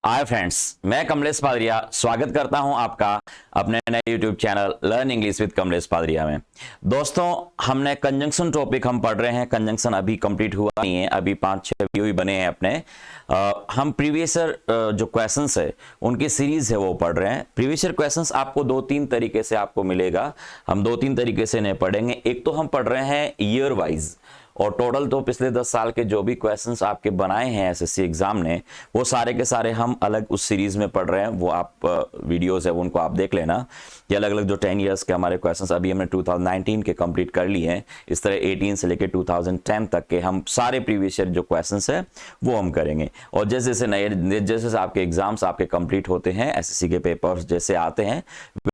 Hi friends, मैं कमलेश पादरिया स्वागत करता हूं आपका अपने नए YouTube channel learn English with Kamlesh Padaria में। दोस्तों, हमने कंजंक्शन टॉपिक हम पढ़ रहे हैं। कंजंक्शन अभी कंप्लीट हुआ नहीं है, अभी 5-6 वीडियो ही बने हैं अपने। हम प्रीवियसर जो क्वेश्चंस है उनकी सीरीज है वो पढ़ रहे हैं। प्रीवियसर क्वेश्चंस आपको 2-3 तरीके से आपको मिलेगा। हम 2-3 तरीके से नहीं पढ़ेंगे। एक तो हम पढ़ रहे हैं ईयर वाइज, और टोटल तो पिछले 10 साल के जो भी क्वेश्चंस आपके बनाए हैं एसएससी एग्जाम ने, वो सारे के सारे हम अलग उस सीरीज में पढ़ रहे हैं। वो आप वीडियोस है उनको आप देख लेना। ये अलग अलग जो 10 इयर्स के हमारे क्वेश्चंस अभी हमने 2019 के कंप्लीट कर लिए हैं। इस तरह 18 से लेकर 2010 तक के हम सारे प्रीवियस ईयर जो क्वेश्चंस है वो हम करेंगे। और जैसे जैसे नए जैसे आपके एग्जाम्स आपके कंप्लीट होते हैं, एसएससी के पेपर्स जैसे आते हैं,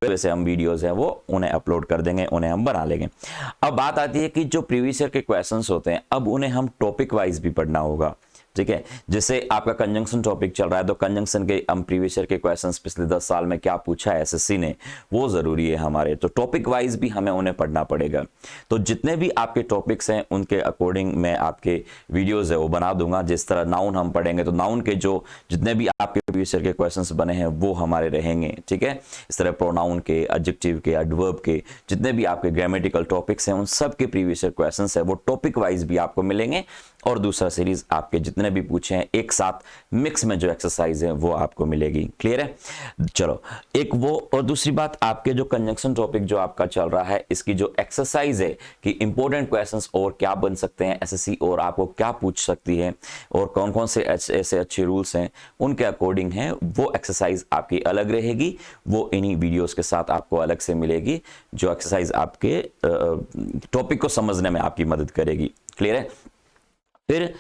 वैसे हम वीडियोस है वो उन्हें अपलोड कर देंगे, उन्हें हम बना लेंगे। अब बात आती है कि जो प्रीवियस ईयर के क्वेश्चंस होते हैं, अब उन्हें हम टॉपिक वाइज भी पढ़ना होगा। ठीक है, जैसे आपका कंजंक्शन टॉपिक चल रहा है तो कंजंक्शन के हम प्रीवियस ईयर के क्वेश्चंस पिछले 10 साल में क्या पूछा है एसएससी ने, वो जरूरी है हमारे। तो टॉपिक वाइज भी हमें उन्हें पढ़ना पड़ेगा। तो जितने भी आपके टॉपिक्स हैं उनके अकॉर्डिंग मैं आपके वीडियोस है वो बना दूंगा। जिस तरह नाउन हम पढ़ेंगे तो नाउन के जो जितने भी आपके प्रीवियस ईयर के क्वेश्चंस बने हैं वो हमारे रहेंगे। ठीक है, इस तरह प्रोनाउन के, एडजेक्टिव के, एडवर्ब के, जितने भी आपके ग्रामेटिकल टॉपिक्स हैं उन सब के प्रीवियस ईयर क्वेश्चंस है वो टॉपिक वाइज भी आपको मिलेंगे। और दूसरा सीरीज आपके जितने भी पूछे हैं एक साथ मिक्स में जो एक्सरसाइज है वो आपको मिलेगी। क्लियर है? चलो, एक वो, और दूसरी बात आपके जो कंजंक्शन टॉपिक जो आपका चल रहा है इसकी जो एक्सरसाइज है कि इंपॉर्टेंट क्वेश्चंस और क्या बन सकते हैं एसएससी, और आपको क्या पूछ सकती है, और कौन कौन से ऐसे अच्छे रूल्स हैं उनके अकॉर्डिंग है, वो एक्सरसाइज आपकी अलग रहेगी। वो इन्हीं वीडियोस के साथ आपको अलग से मिलेगी जो एक्सरसाइज आपके टॉपिक को समझने में आपकी मदद करेगी। क्लियर है? फिर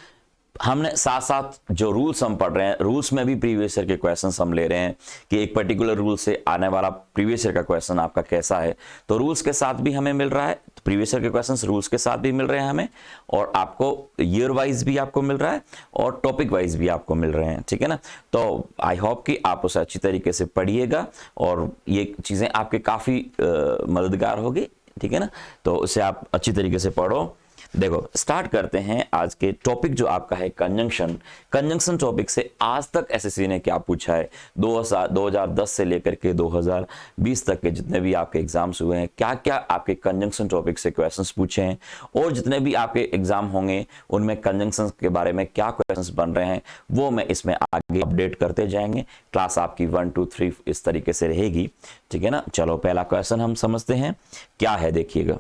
हमने साथ साथ जो रूल्स हम पढ़ रहे हैं, रूल्स में भी प्रीवियस ईयर के क्वेश्चंस हम ले रहे हैं कि एक पर्टिकुलर रूल से आने वाला प्रीवियस ईयर का क्वेश्चन आपका कैसा है। तो रूल्स के साथ भी हमें मिल रहा है, तो प्रीवियस ईयर के क्वेश्चंस रूल्स के साथ भी मिल रहे हैं हमें, और आपको ईयर वाइज भी आपको मिल रहा है और टॉपिक वाइज भी आपको मिल रहे हैं। ठीक है ना? तो आई होप कि आप उसे अच्छी तरीके से पढ़िएगा और ये चीज़ें आपके काफ़ी मददगार होगी। ठीक है ना? तो उसे आप अच्छी तरीके से पढ़ो। देखो, स्टार्ट करते हैं आज के टॉपिक जो आपका है कंजंक्शन। कंजंक्शन टॉपिक से आज तक एसएससी ने क्या पूछा है, 2010 से लेकर के 2020 तक के जितने भी आपके एग्जाम्स हुए हैं, क्या क्या आपके कंजंक्शन टॉपिक से क्वेश्चंस पूछे हैं, और जितने भी आपके एग्जाम होंगे उनमें कंजंक्शन के बारे में क्या क्वेश्चंस बन रहे हैं, वो मैं इसमें आगे अपडेट करते जाएंगे। क्लास आपकी 1 2 3 इस तरीके से रहेगी। ठीक है ना? चलो, पहला क्वेश्चन हम समझते हैं क्या है, देखिएगा।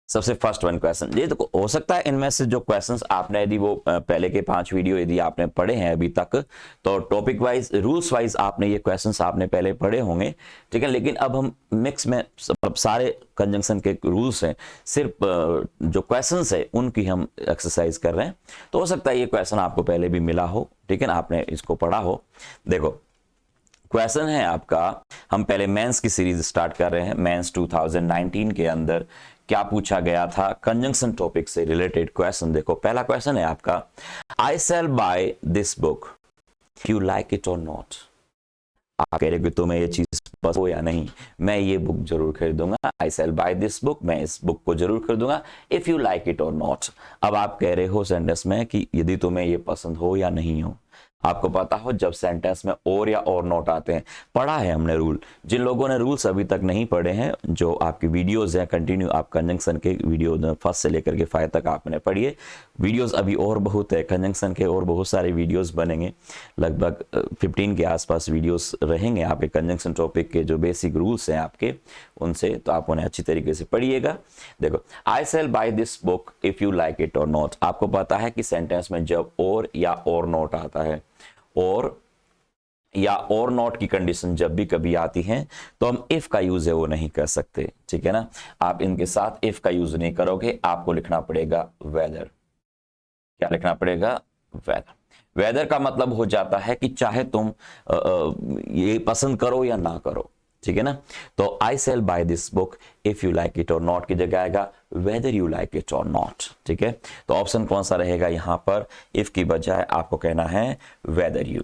सबसे फर्स्ट वन क्वेश्चन, ये तो हो सकता है इनमें से जो क्वेश्चंस आपने यदि वो पहले के 5 वीडियो यदि आपने पढ़े हैं अभी तक, तो टॉपिक वाइज, रूल्स वाइज आपने ये क्वेश्चंस आपने पहले पढ़े होंगे। ठीक है, लेकिन अब हम मिक्स में सारे कंजंक्शन के रूल्स हैं, सिर्फ जो क्वेश्चंस है उनकी हम एक्सरसाइज कर रहे हैं। तो हो सकता है ये क्वेश्चन आपको पहले भी मिला हो, ठीक है ना, आपने इसको पढ़ा हो। देखो, क्वेश्चन है आपका, हम पहले मेंस की सीरीज स्टार्ट कर रहे हैं। मेंस 2019 के अंदर क्या पूछा गया था कंजंक्शन टॉपिक से रिलेटेड क्वेश्चन। देखो, पहला क्वेश्चन है आपका, I shall buy this book if you like it or not. आप कह रहे हो कि तुम्हें ये चीज पसंद हो या नहीं, मैं ये बुक जरूर खरीदूंगा। आई शैल बाय दिस बुक, मैं इस बुक को जरूर खरीदूंगा। If you like it or not, अब आप कह रहे हो सेंटेंस में कि यदि तुम्हें ये पसंद हो या नहीं हो। आपको पता हो जब सेंटेंस में और या और नॉट आते हैं, पढ़ा है हमने रूल। जिन लोगों ने रूल्स अभी तक नहीं पढ़े हैं, जो आपकी वीडियोस हैं कंटिन्यू, आप कंजंक्शन के वीडियो फर्स्ट से लेकर के 5 तक आपने पढ़िए। वीडियोस अभी और बहुत है कंजंक्शन के, और बहुत सारे वीडियोस बनेंगे, लगभग 15 के आसपास वीडियोस रहेंगे आपके कंजंक्शन टॉपिक के जो बेसिक रूल्स हैं आपके उनसे। तो आप उन्हें अच्छी तरीके से पढ़िएगा। देखो, I shall buy this book if you like it or not. आपको पता है कि सेंटेंस में जब और या और नॉट आता है, और या और नॉट की कंडीशन जब भी कभी आती है तो हम इफ का यूज है वो नहीं कर सकते। ठीक है ना? आप इनके साथ इफ का यूज नहीं करोगे, आपको लिखना पड़ेगा वेदर। क्या लिखना पड़ेगा? वेदर। वेदर का मतलब हो जाता है कि चाहे तुम ये पसंद करो या ना करो। ठीक है ना? तो I shall buy this book if you like it or not की जगह आएगा whether you like it or not. ठीक है? तो ऑप्शन कौन सा रहेगा यहां पर? इफ की बजाय आपको कहना है वेदर यू।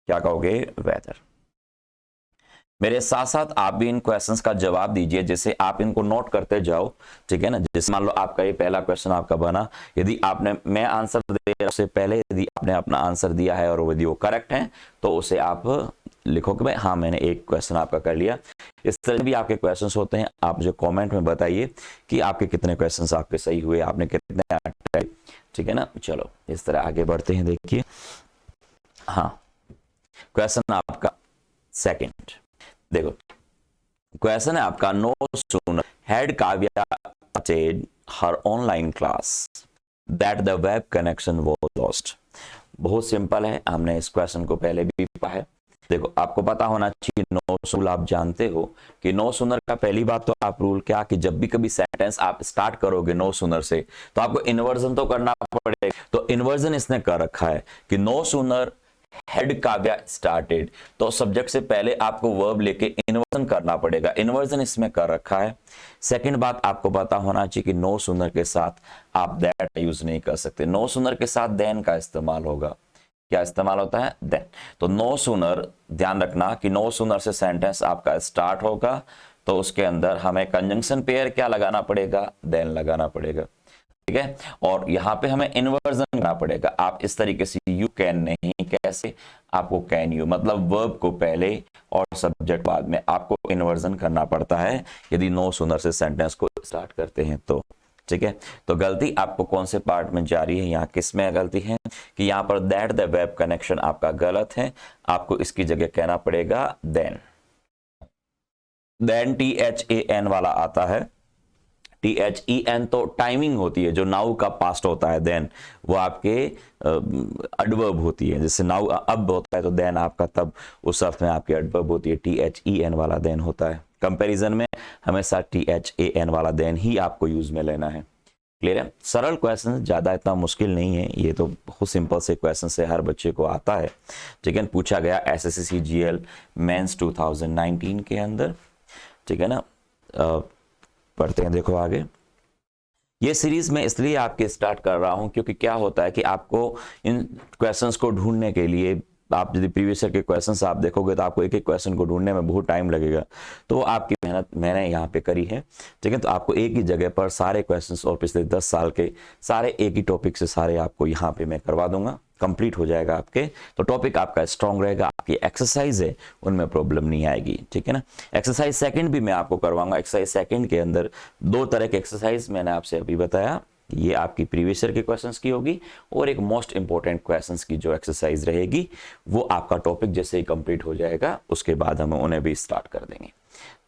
क्या कहोगे? वेदर। मेरे साथ साथ आप भी इन क्वेश्चंस का जवाब दीजिए, जैसे आप इनको नोट करते जाओ, ठीक है ना। जैसे मान लो आपका ये पहला क्वेश्चन आपका बना, यदि आपने, मैं आंसर दे रहा उससे पहले यदि आपने अपना आंसर दिया है और यदि वो करेक्ट है तो उसे आप लिखो कि भाई हाँ मैंने एक क्वेश्चन आपका कर लिया। इस तरह भी आपके क्वेश्चंस होते हैं, आप जो कमेंट में बताइए कि आपके कितने क्वेश्चंस आपके सही हुए, आपने कितने, ठीक है ना। चलो इस तरह आगे बढ़ते हैं। देखिए हाँ, क्वेश्चन आपका सेकंड, देखो क्वेश्चन है आपका, no sooner had Kavya started her online class that the web connection was lost. बहुत सिंपल है, हमने इस क्वेश्चन को पहले भी पढ़ा है। देखो आपको पता होना चाहिए नो सूनर, आप जानते हो कि नो सूनर का पहली बात तो आप रूल क्या, कि जब भी कभी सेंटेंस आप स्टार्ट करोगे नो सूनर से तो आपको इन्वर्जन तो करना पड़ेगा। तो इन्वर्जन इसने कर रखा है कि no sooner had Kavya started, तो सब्जेक्ट से पहले आपको वर्ब लेके इन्वर्जन करना पड़ेगा, इन्वर्जन इसमें कर रखा है। सेकंड बात आपको पता होना चाहिए कि नो सूनर के साथ आप दैट यूज नहीं कर सकते, नो सूनर के साथ देन का इस्तेमाल होगा। क्या इस्तेमाल होता है? देन। तो नो सूनर, ध्यान रखना कि नो सूनर से सेंटेंस आपका स्टार्ट होगा तो उसके अंदर हमें कंजंक्शन पेयर क्या लगाना पड़ेगा? देन लगाना पड़ेगा, ठीक है। और यहां पे हमें इन्वर्जन करना पड़ेगा। आप इस तरीके से यू कैन नहीं, कैसे, आपको कैन यू, मतलब वर्ब को पहले और सब्जेक्ट बाद में आपको इन्वर्जन करना पड़ता है यदि नो सूनर से सेंटेंस को स्टार्ट करते हैं तो, ठीक है। तो गलती आपको कौन से पार्ट में जा रही है, यहाँ किस में गलती है कि यहाँ पर दैट द वेब कनेक्शन आपका गलत है, आपको इसकी जगह कहना पड़ेगा देन। देन THAN वाला आता है, THEN तो टाइमिंग होती है, जो नाउ का पास्ट होता है देन वो आपके एडवर्ब होती है। जैसे नाउ अब होता है तो देन आपका तब उस अर्थ में आपकी एडवर्ब होती है, THEN वाला देन होता है। कंपैरिजन में हमेशा THAN वाला देन ही आपको यूज में लेना है। क्लियर है? सरल क्वेश्चन, ज्यादा इतना मुश्किल नहीं है, ये तो बहुत सिंपल से क्वेश्चन से हर बच्चे को आता है। ठीक है, पूछा गया SSC GL मेंस 2019 के अंदर, ठीक है ना। पढ़ते हैं, देखो आगे। ये सीरीज मैं इसलिए आपके स्टार्ट कर रहा हूं क्योंकि क्या होता है कि आपको इन क्वेश्चंस को ढूंढने के लिए, आप यदि प्रीवियस ईयर के क्वेश्चंस आप देखोगे तो आपको एक एक क्वेश्चन को ढूंढने में बहुत टाइम लगेगा, तो वो आपकी मेहनत मैंने यहाँ पे करी है, ठीक है। तो आपको एक ही जगह पर सारे क्वेश्चंस और पिछले 10 साल के सारे एक ही टॉपिक से सारे आपको यहाँ पे मैं करवा दूंगा, कंप्लीट हो जाएगा आपके। तो टॉपिक आपका स्ट्रांग रहेगा, आपकी एक्सरसाइज है उनमें प्रॉब्लम नहीं आएगी, ठीक है ना। एक्सरसाइज सेकंड भी मैं आपको करवाऊंगा। एक्सरसाइज सेकंड के अंदर 2 तरह के एक्सरसाइज मैंने आपसे अभी बताया, ये आपकी प्रीवियस ईयर के क्वेश्चंस की होगी और एक मोस्ट इंपॉर्टेंट क्वेश्चंस की जो एक्सरसाइज रहेगी वो आपका टॉपिक जैसे ही कंप्लीट हो जाएगा उसके बाद हम उन्हें भी स्टार्ट कर देंगे,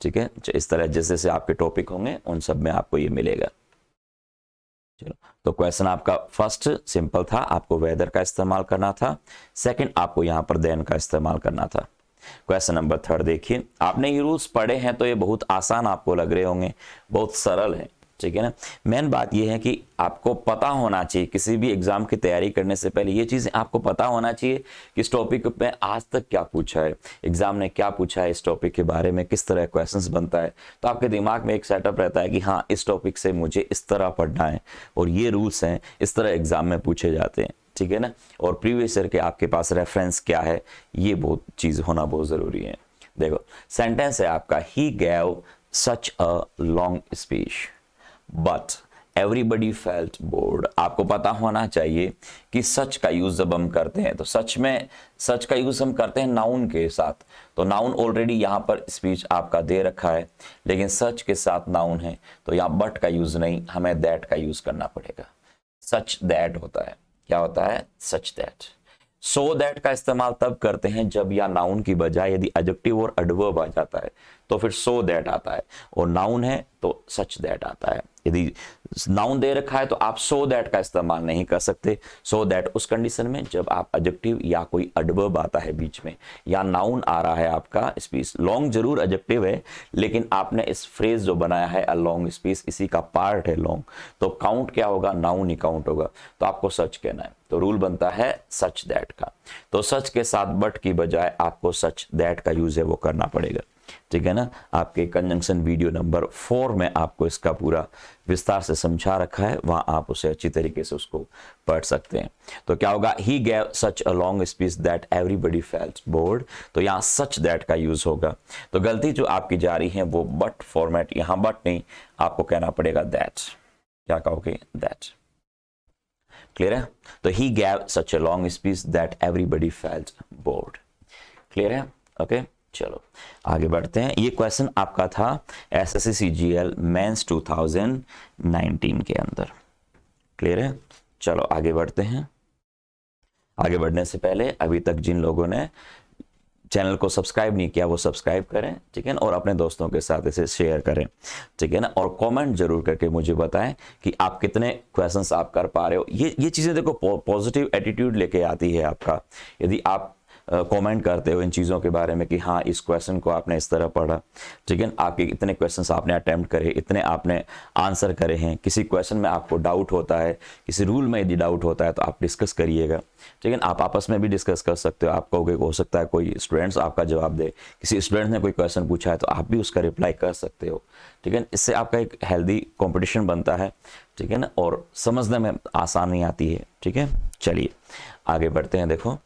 ठीक है। इस तरह जैसे जैसे आपके टॉपिक होंगे उन सब में आपको ये मिलेगा। चलो, तो क्वेश्चन आपका फर्स्ट सिंपल था, आपको वेदर का इस्तेमाल करना था। सेकंड आपको यहां पर देन का इस्तेमाल करना था। क्वेश्चन नंबर 3 देखिए, आपने ये रूल्स पढ़े हैं तो ये बहुत आसान आपको लग रहे होंगे, बहुत सरल है, ठीक है ना। मेन बात ये है कि आपको पता होना चाहिए, किसी भी एग्जाम की तैयारी करने से पहले ये चीजें आपको पता होना चाहिए कि इस टॉपिक में आज तक क्या पूछा है, एग्जाम ने क्या पूछा है, इस टॉपिक के बारे में किस तरह क्वेश्चंस बनता है। तो आपके दिमाग में एक सेटअप रहता है कि हाँ इस टॉपिक से मुझे इस तरह पढ़ना है और ये रूल्स हैं, इस तरह एग्जाम में पूछे जाते हैं, ठीक है ना। और प्रीवियस ईयर के आपके पास रेफरेंस क्या है, ये बहुत चीज होना बहुत जरूरी है। देखो सेंटेंस है आपका, he gave such a long speech but everybody felt bored. आपको पता होना चाहिए कि सच का यूज जब हम करते हैं तो सच में सच का यूज हम करते हैं नाउन के साथ, तो नाउन ऑलरेडी यहाँ पर स्पीच आपका दे रखा है, लेकिन सच के साथ नाउन है तो यहाँ बट का यूज नहीं, हमें दैट का यूज करना पड़ेगा। सच दैट होता है, क्या होता है? Such that. सो दैट का इस्तेमाल तब करते हैं जब या नाउन की बजाय यदि एडजेक्टिव और एडवर्ब आ जाता है तो फिर सो दैट आता है, और नाउन है तो सच दैट आता है। यदि नाउन दे रखा है तो आप सो दैट का इस्तेमाल नहीं कर सकते। सो दैट उस कंडीशन में जब आप एडजेक्टिव या कोई एडवर्ब आता है बीच में, या नाउन आ रहा है आपका स्पीच। लॉन्ग जरूर एडजेक्टिव है लेकिन आपने इस फ्रेज जो बनाया है अ लॉन्ग स्पीच, इसी का पार्ट है लॉन्ग, तो काउंट क्या होगा? नाउन ही काउंट होगा, तो आपको सच कहना है। तो रूल बनता है सच दैट का, तो सच के साथ बट की बजाय आपको सच दैट का यूज है वो करना पड़ेगा। ठीक है ना। आपके कंजंक्शन वीडियो नंबर 4 में आपको इसका पूरा विस्तार से समझा रखा है, वहां आप उसे अच्छी तरीके से उसको पढ़ सकते हैं। तो क्या होगा, he gave such a long speech that everybody felt bored, तो यहाँ सच दैट का यूज होगा। तो गलती जो आपकी जा रही है वो बट फॉर्मेट, यहाँ बट नहीं, आपको कहना पड़ेगा दैट। क्या कहोगे, दैट। क्लियर है। तो he gave such a long speech that everybody felt bored. Clear है। ओके चलो आगे बढ़ते हैं। ये क्वेश्चन आपका था एसएससी सीजीएल मेंस 2019 के अंदर। क्लियर है। चलो आगे बढ़ते हैं। आगे बढ़ने से पहले अभी तक जिन लोगों ने चैनल को सब्सक्राइब नहीं किया वो सब्सक्राइब करें, ठीक है ना, और अपने दोस्तों के साथ इसे शेयर करें, ठीक है ना, और कमेंट जरूर करके मुझे बताएं कि आप कितने क्वेश्चंस आप कर पा रहे हो। ये चीज़ें देखो पॉजिटिव एटीट्यूड लेके आती है आपका। यदि आप कमेंट करते हो इन चीज़ों के बारे में कि हाँ इस क्वेश्चन को आपने इस तरह पढ़ा, ठीक है, आपके इतने क्वेश्चंस आपने अटेम्प्ट करे, इतने आपने आंसर करे हैं, किसी क्वेश्चन में आपको डाउट होता है, किसी रूल में यदि डाउट होता है तो आप डिस्कस करिएगा, ठीक है। आप आपस में भी डिस्कस कर सकते हो। आप कहोगे, हो सकता है कोई स्टूडेंट्स आपका जवाब दे, किसी स्टूडेंट ने कोई क्वेश्चन पूछा है तो आप भी उसका रिप्लाई कर सकते हो, ठीक है। इससे आपका एक हेल्दी कॉम्पिटिशन बनता है, ठीक है ना, और समझने में आसानी आती है, ठीक है। चलिए आगे बढ़ते हैं। देखो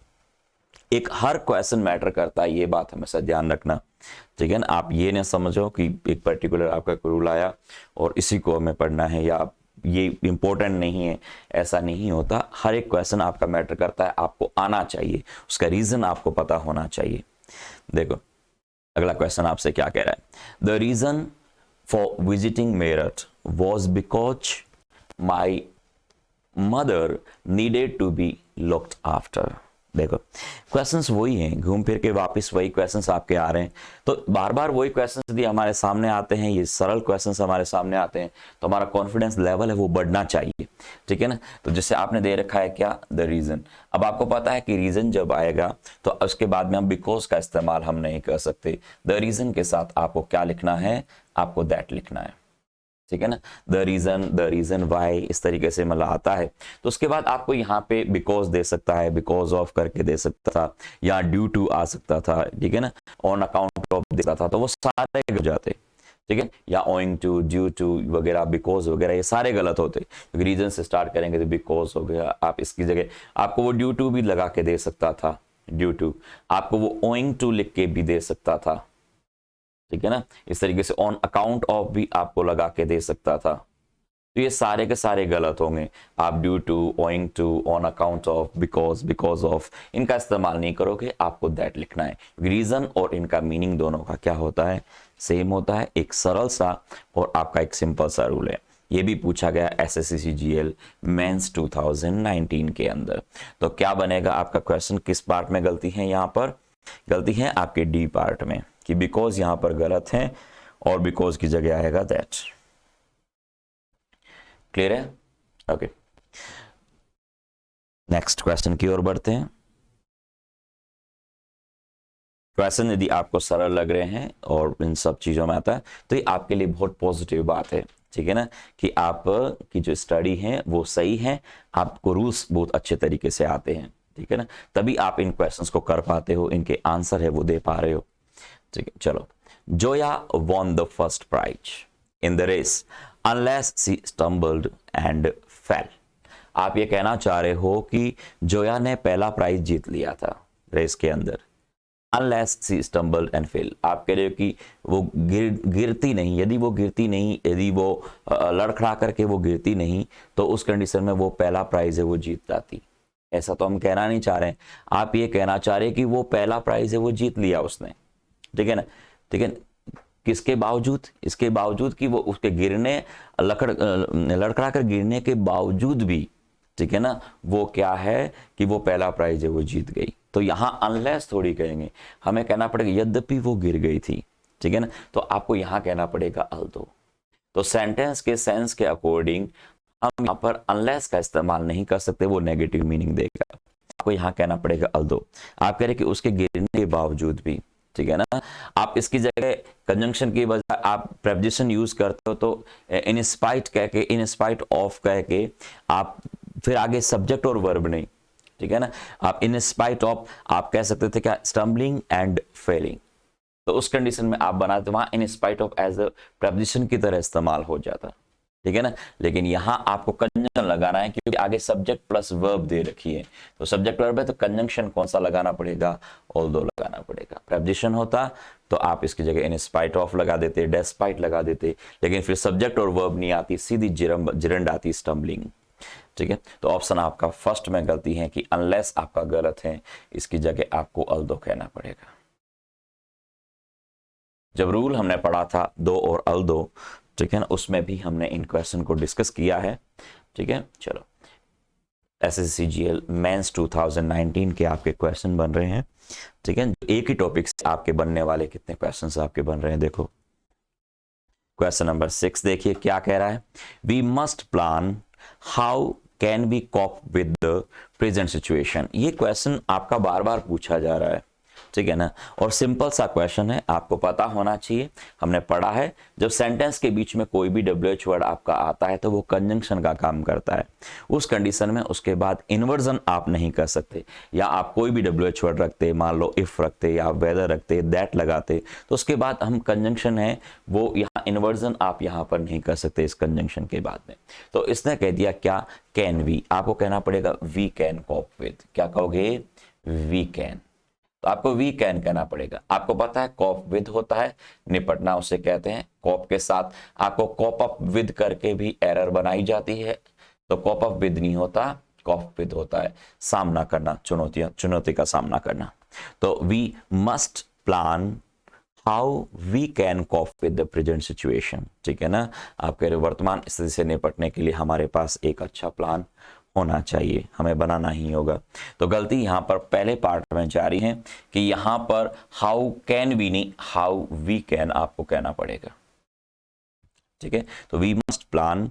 एक हर क्वेश्चन मैटर करता है, ये बात हमेशा ध्यान रखना, ठीक है ना। आप ये ना समझो कि एक पर्टिकुलर आपका रूल आया और इसी को हमें पढ़ना है या ये इंपॉर्टेंट नहीं है, ऐसा नहीं होता। हर एक क्वेश्चन आपका मैटर करता है, आपको आना चाहिए, उसका रीजन आपको पता होना चाहिए। देखो अगला क्वेश्चन आपसे क्या कह रहा है, the reason for visiting Meerut was because my mother needed to be looked after. देखो क्वेश्चंस वही हैं, घूम फिर के वापस वही क्वेश्चंस आपके आ रहे हैं। तो बार बार वही क्वेश्चंस यदि हमारे सामने आते हैं, ये सरल क्वेश्चंस हमारे सामने आते हैं, तो हमारा कॉन्फिडेंस लेवल है वो बढ़ना चाहिए, ठीक है ना। तो जैसे आपने दे रखा है क्या, द रीजन। अब आपको पता है कि रीजन जब आएगा तो उसके बाद में हम बिकॉज का इस्तेमाल हम नहीं कर सकते। द रीजन के साथ आपको क्या लिखना है, आपको दैट लिखना है, ठीक है ना। द रीजन वाई, इस तरीके से मतलब आता है। तो उसके बाद आपको यहाँ पे बिकॉज दे सकता है, बिकॉज ऑफ करके दे सकता था, या ड्यू टू आ सकता था, ठीक है ना, ऑन अकाउंट ऑफ देता था, तो वो सारे हो जाते, ठीक है, या ओइंग टू, ड्यू टू वगैरह, बिकॉज वगैरह, ये सारे गलत होते क्योंकि रीजन से स्टार्ट करेंगे तो बिकॉज हो गया। आप इसकी जगह आपको वो ड्यू टू भी लगा के दे सकता था, ड्यू टू, आपको वो ओइंग टू लिख के भी दे सकता था, ठीक है ना। इस तरीके से ऑन अकाउंट ऑफ भी आपको लगा के दे सकता था। तो ये सारे के सारे गलत होंगे। आप due to, owing to, on account of, because, because of, इनका इस्तेमाल नहीं करोगे, आपको दैट लिखना है। रीजन और इनका मीनिंग दोनों का क्या होता है, सेम होता है। एक सरल सा और आपका एक सिंपल सा रूल है। ये भी पूछा गया एसएससी सीजीएल मेंस 2019 के अंदर। तो क्या बनेगा आपका क्वेश्चन, किस पार्ट में गलती है, यहाँ पर गलती है आपके डी पार्ट में, कि बिकॉज यहां पर गलत है और बिकॉज की जगह आएगा दैट। क्लियर है। ओके नेक्स्ट क्वेश्चन की ओर बढ़ते हैं। क्वेश्चन यदि आपको सरल लग रहे हैं और इन सब चीजों में आता है तो ये आपके लिए बहुत पॉजिटिव बात है, ठीक है ना, कि आप की जो स्टडी है वो सही है, आपको रूल्स बहुत अच्छे तरीके से आते हैं, ठीक है ना, तभी आप इन क्वेश्चंस को कर पाते हो, इनके आंसर है वो दे पा रहे हो, ठीक है। चलो, Zoya won the first prize in the race unless she stumbled and fell। आप ये कहना चाह रहे हो कि जोया ने पहला प्राइज जीत लिया था रेस के अंदर, unless she stumbled and fell। आप कह रहे हो कि वो गिरती नहीं, यदि वो गिरती नहीं, यदि वो लड़खड़ा करके वो गिरती नहीं, तो उस कंडीशन में वो पहला प्राइज है वो जीत जाती। ऐसा तो हम कहना नहीं चाह रहे हैं, आप ये कहना चाह रहे हैं कि वो पहला प्राइज है वो जीत लिया उसने, ठीक है ना, ठीक है। किसके बावजूद, इसके बावजूद कि वो उसके गिरने, लड़खड़ा कर गिरने के बावजूद भी, ठीक है ना, वो क्या है कि वो पहला प्राइज है वो जीत गई। तो यहां अनलेस थोड़ी कहेंगे, हमें कहना पड़ेगा यद्यपि वो गिर गई थी, ठीक है ना, तो आपको यहां कहना पड़ेगा अल्दो। तो सेंटेंस के सेंस के अकॉर्डिंग हम यहां पर अनलेस का इस्तेमाल नहीं कर सकते, वो नेगेटिव मीनिंग देगा। आपको यहां कहना पड़ेगा अल्दो। आप कह रहे कि उसके गिरने के बावजूद भी, ठीक है ना। आप इसकी जगह कंजंक्शन की बजाय आप प्रेपोजिशन यूज करते हो तो इन स्पाइट कह के, इन स्पाइट ऑफ कह के, आप फिर आगे सब्जेक्ट और वर्ब नहीं, ठीक है ना। आप इन स्पाइट ऑफ आप कह सकते थे क्या, स्टम्बलिंग एंड फेलिंग, तो उस कंडीशन में आप बनाते वहां in spite of as a proposition की तरह इस्तेमाल हो जाता, ठीक है ना। लेकिन यहाँ आपको कंजंक्शन लगाना है क्योंकि आगे सब्जेक्ट प्लस वर्ब दे रखी है, तो सब्जेक्ट वर्ब है तो कंजंक्शन कौन सा लगाना पड़ेगा, ऑल्दो लगाना पड़ेगा। प्रपोजिशन होता तो आप इसकी जगह इन स्पाइट ऑफ लगा देते, डेस्पाइट लगा देते, लेकिन फिर सब्जेक्ट और वर्ब नहीं आती, सीधी जिरंड आती, स्टम्बलिंग, ठीक है। तो ऑप्शन आपका फर्स्ट में गलती है कि अनलेस आपका गलत है, इसकी जगह आपको ऑल्दो कहना पड़ेगा। जब रूल हमने पढ़ा था दो और ऑल्दो, ठीक है ना, उसमें भी हमने इन क्वेश्चन को डिस्कस किया है, ठीक है। चलो SSCGL मेंस 2019 के आपके क्वेश्चन बन रहे हैं, ठीक है। एक ही टॉपिक से आपके बनने वाले कितने क्वेश्चन आपके बन रहे हैं, देखो क्वेश्चन नंबर 6 देखिए क्या कह रहा है, we must plan how can we cope with the present situation. ये क्वेश्चन आपका बार बार पूछा जा रहा है, ठीक है ना, और सिंपल सा क्वेश्चन है, आपको पता होना चाहिए। हमने पढ़ा है जब सेंटेंस के बीच में कोई भी WH वर्ड आपका आता है तो वो कंजंक्शन का काम करता है। उस कंडीशन में उसके बाद इन्वर्जन आप नहीं कर सकते, या आप कोई भी WH वर्ड रखते, मान लो इफ रखते या वेदर रखते, दैट लगाते, तो उसके बाद हम कंजंक्शन है वो यहाँ इन्वर्जन आप यहाँ पर नहीं कर सकते इस कंजंक्शन के बाद में। तो इसने कह दिया क्या, कैन वी, आपको कहना पड़ेगा वी कैन कॉप विद, क्या कहोगे, वी कैन। तो आपको वी कैन कहना पड़ेगा। आपको पता है कॉप विद होता है, निपटना उसे कहते हैं, कॉप के साथ आपको कॉप अप विद करके भी एरर बनाई जाती है, तो कॉप अप विद नहीं होता, कॉप विद होता है, सामना करना, चुनौती का सामना करना। तो we must plan how we can cope with the present situation, ठीक है ना। आपके वर्तमान स्थिति से निपटने के लिए हमारे पास एक अच्छा प्लान होना चाहिए, हमें बनाना ही होगा। तो गलती यहाँ पर पहले पार्ट में जा रही है कि यहाँ पर हाउ कैन वी नहीं, हाउ वी कैन आपको कहना पड़ेगा, ठीक है। तो we must plan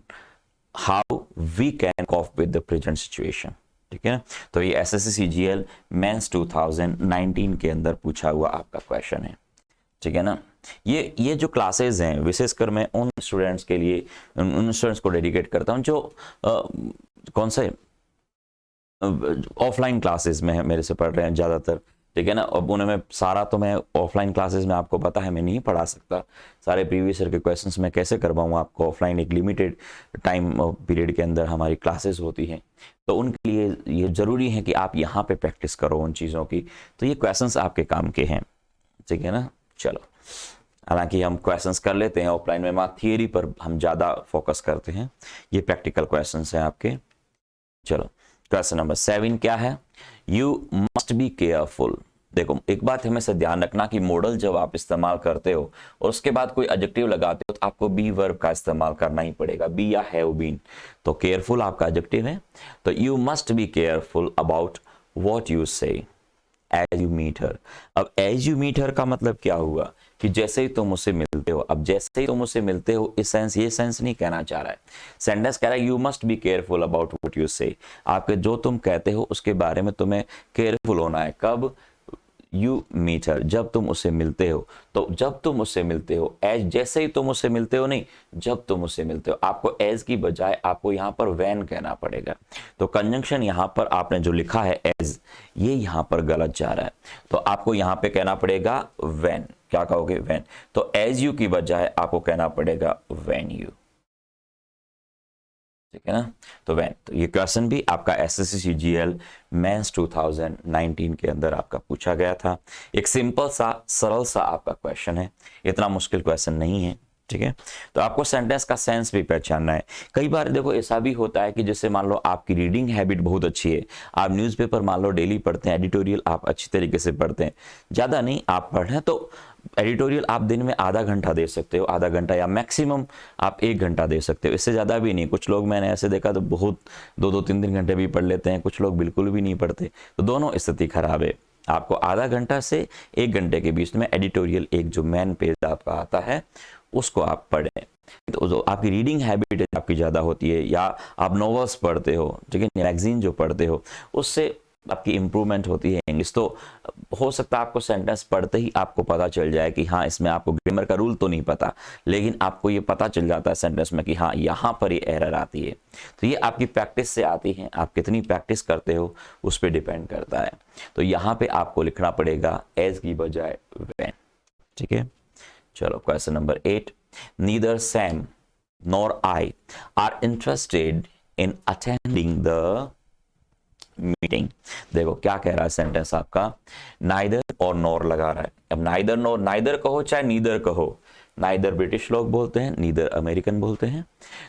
how we can cope with the present situation, ठीक है। तो ये SSCGL मेंस 2019 के अंदर पूछा हुआ आपका क्वेश्चन है, ठीक है ना। ये जो क्लासेस हैं विशेषकर मैं उन स्टूडेंट्स के लिए, उन स्टूडेंट्स को डेडिकेट करता हूं जो कौन से ऑफलाइन क्लासेस में है, मेरे से पढ़ रहे हैं ज़्यादातर, ठीक है ना। अब उन्हें मैं सारा तो मैं ऑफलाइन क्लासेस में आपको पता है मैं नहीं पढ़ा सकता, सारे प्रीवियस ईयर के क्वेश्चंस मैं कैसे करवाऊँ आपको ऑफलाइन, एक लिमिटेड टाइम पीरियड के अंदर हमारी क्लासेस होती हैं। तो उनके लिए ये ज़रूरी है कि आप यहाँ पे प्रैक्टिस करो उन चीज़ों की, तो ये क्वेश्चंस आपके काम के हैं, ठीक है ना। चलो, हालांकि हम क्वेश्चंस कर लेते हैं ऑफलाइन में, मात्र थियरी पर हम ज़्यादा फोकस करते हैं, ये प्रैक्टिकल क्वेश्चंस हैं आपके। चलो क्वेश्चन नंबर 7 क्या है, यू मस्ट बी केयरफुल। देखो एक बात हमेशा ध्यान रखना कि मॉडल जब आप इस्तेमाल करते हो और उसके बाद कोई एडजेक्टिव लगाते हो तो आपको बी वर्ब का इस्तेमाल करना ही पड़ेगा, बी या हैव बीन। तो केयरफुल आपका एडजेक्टिव है, तो you must be careful about what you से एज यू मीट हर। अब एज यू मीट हर का मतलब क्या हुआ कि जैसे ही तुम उससे मिलते हो। अब जैसे ही तुम उससे मिलते हो इस सेंस, ये सेंस नहीं कहना चाह रहा है, सेंटेंस कह रहा है you must be careful about what you से। आपके जो तुम कहते हो उसके बारे में तुम्हें केयरफुल होना है। कब, यू मीट हर, जब तुम उससे मिलते हो। तो जब तुम उससे मिलते हो, एज जैसे ही तुम उससे मिलते हो नहीं, जब तुम उससे मिलते हो। आपको एज की बजाय आपको यहाँ पर व्हेन कहना पड़ेगा। तो कंजंक्शन यहाँ पर आपने जो लिखा है एज, ये यहाँ पर गलत जा रहा है, तो आपको यहाँ पे कहना पड़ेगा व्हेन। क्या कहोगे, व्हेन। तो एज यू की बजाय आपको कहना पड़ेगा व्हेन यू, ठीक है ना। तो व्हेन, तो ये क्वेश्चन भी आपका SSCGL मेंस 2019 के अंदर आपका पूछा गया था। एक सिंपल सा सरल सा आपका क्वेश्चन है, इतना मुश्किल क्वेश्चन नहीं है, ठीक है। तो आपको सेंटेंस का सेंस भी पहचानना है। कई बार देखो ऐसा भी होता है कि जैसे मान लो आपकी रीडिंग हैबिट बहुत अच्छी है, आप न्यूज़पेपर मान लो डेली पढ़ते हैं, एडिटोरियल आप अच्छी तरीके से पढ़ते हैं, ज़्यादा नहीं आप पढ़ रहे हैं, तो एडिटोरियल आप दिन में आधा घंटा दे सकते हो, आधा घंटा या मैक्सिमम आप 1 घंटा दे सकते हो, इससे ज़्यादा भी नहीं। कुछ लोग मैंने ऐसे देखा तो बहुत 2-2, 3-3 घंटे भी पढ़ लेते हैं, कुछ लोग बिल्कुल भी नहीं पढ़ते, तो दोनों स्थिति खराब है। आपको आधा घंटा से 1 घंटे के बीच में एडिटोरियल एक जो मेन पेज आपका आता है उसको आप पढ़ें। तो जो आपकी रीडिंग हैबिट आपकी ज़्यादा होती है, या आप नॉवेल्स पढ़ते हो, ठीक है, मैगजीन जो पढ़ते हो, उससे आपकी इंप्रूवमेंट होती है इंग्लिश। तो हो सकता है आपको सेंटेंस पढ़ते ही आपको पता चल जाए कि हाँ इसमें आपको ग्रामर का रूल तो नहीं पता, लेकिन आपको ये पता चल जाता है सेंटेंस में कि हाँ यहाँ पर ये एरर आती है। तो ये आपकी प्रैक्टिस से आती है, आप कितनी प्रैक्टिस करते हो उस पर डिपेंड करता है। तो यहाँ पे आपको लिखना पड़ेगा एज की बजाय व्हेन, ठीक है, चलो question number 8, neither Sam nor I R interested in attending the meeting. देखो क्या कह रहा है सेंटेंस आपका, नाइदर और नॉर लगा रहा है। अब नाइदर नॉर, नाइदर कहो चाहे नीदर कहो, नाइदर ब्रिटिश लोग बोलते हैं, नीदर अमेरिकन बोलते हैं,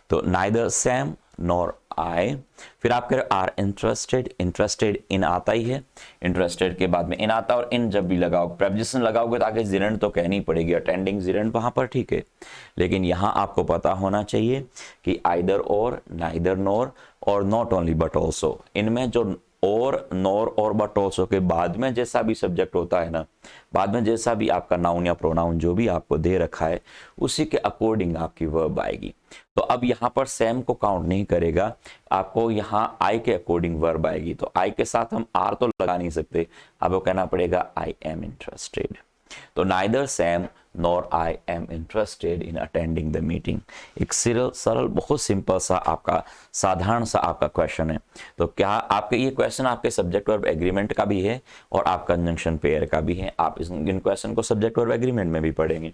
तो नाइदर सैम नॉर आई, फिर आप कह रहे आर इंटरेस्टेड, इंटरेस्टेड इन आता ही है, इंटरेस्टेड के बाद में इन आता, और इन जब भी लगाओ प्रेपोजिशन लगाओगे तो आगे जिरेंड तो कहनी पड़ेगी, अटेंडिंग जिरेंड वहां पर, ठीक है। लेकिन यहां आपको पता होना चाहिए कि आइदर और, नाइदर नॉर, और नॉट ओनली बट ऑल्सो, इनमें जो और, नॉर और बट ऑल्सो के बाद में जैसा भी सब्जेक्ट होता है ना, बाद में जैसा भी आपका नाउन या प्रोनाउन जो भी आपको दे रखा है उसी के अकॉर्डिंग आपकी वर्ब आएगी। तो अब यहाँ पर सैम को काउंट नहीं करेगा, आपको यहाँ आई के अकॉर्डिंग वर्ब आएगी। तो आई के साथ हम आर तो लगा नहीं सकते, आपको कहना पड़ेगा आई एम इंटरेस्टेड। तो neither Sam nor I am interested in attending the meeting. एक सरल बहुत सिंपल सा आपका साधारण सा आपका क्वेश्चन है। तो क्या आपके ये क्वेश्चन आपके सब्जेक्ट वर्ब एग्रीमेंट का भी है और आप कंजंक्शन पेयर का भी है, आप इन क्वेश्चन को सब्जेक्ट वर्ब एग्रीमेंट में भी पढ़ेंगे,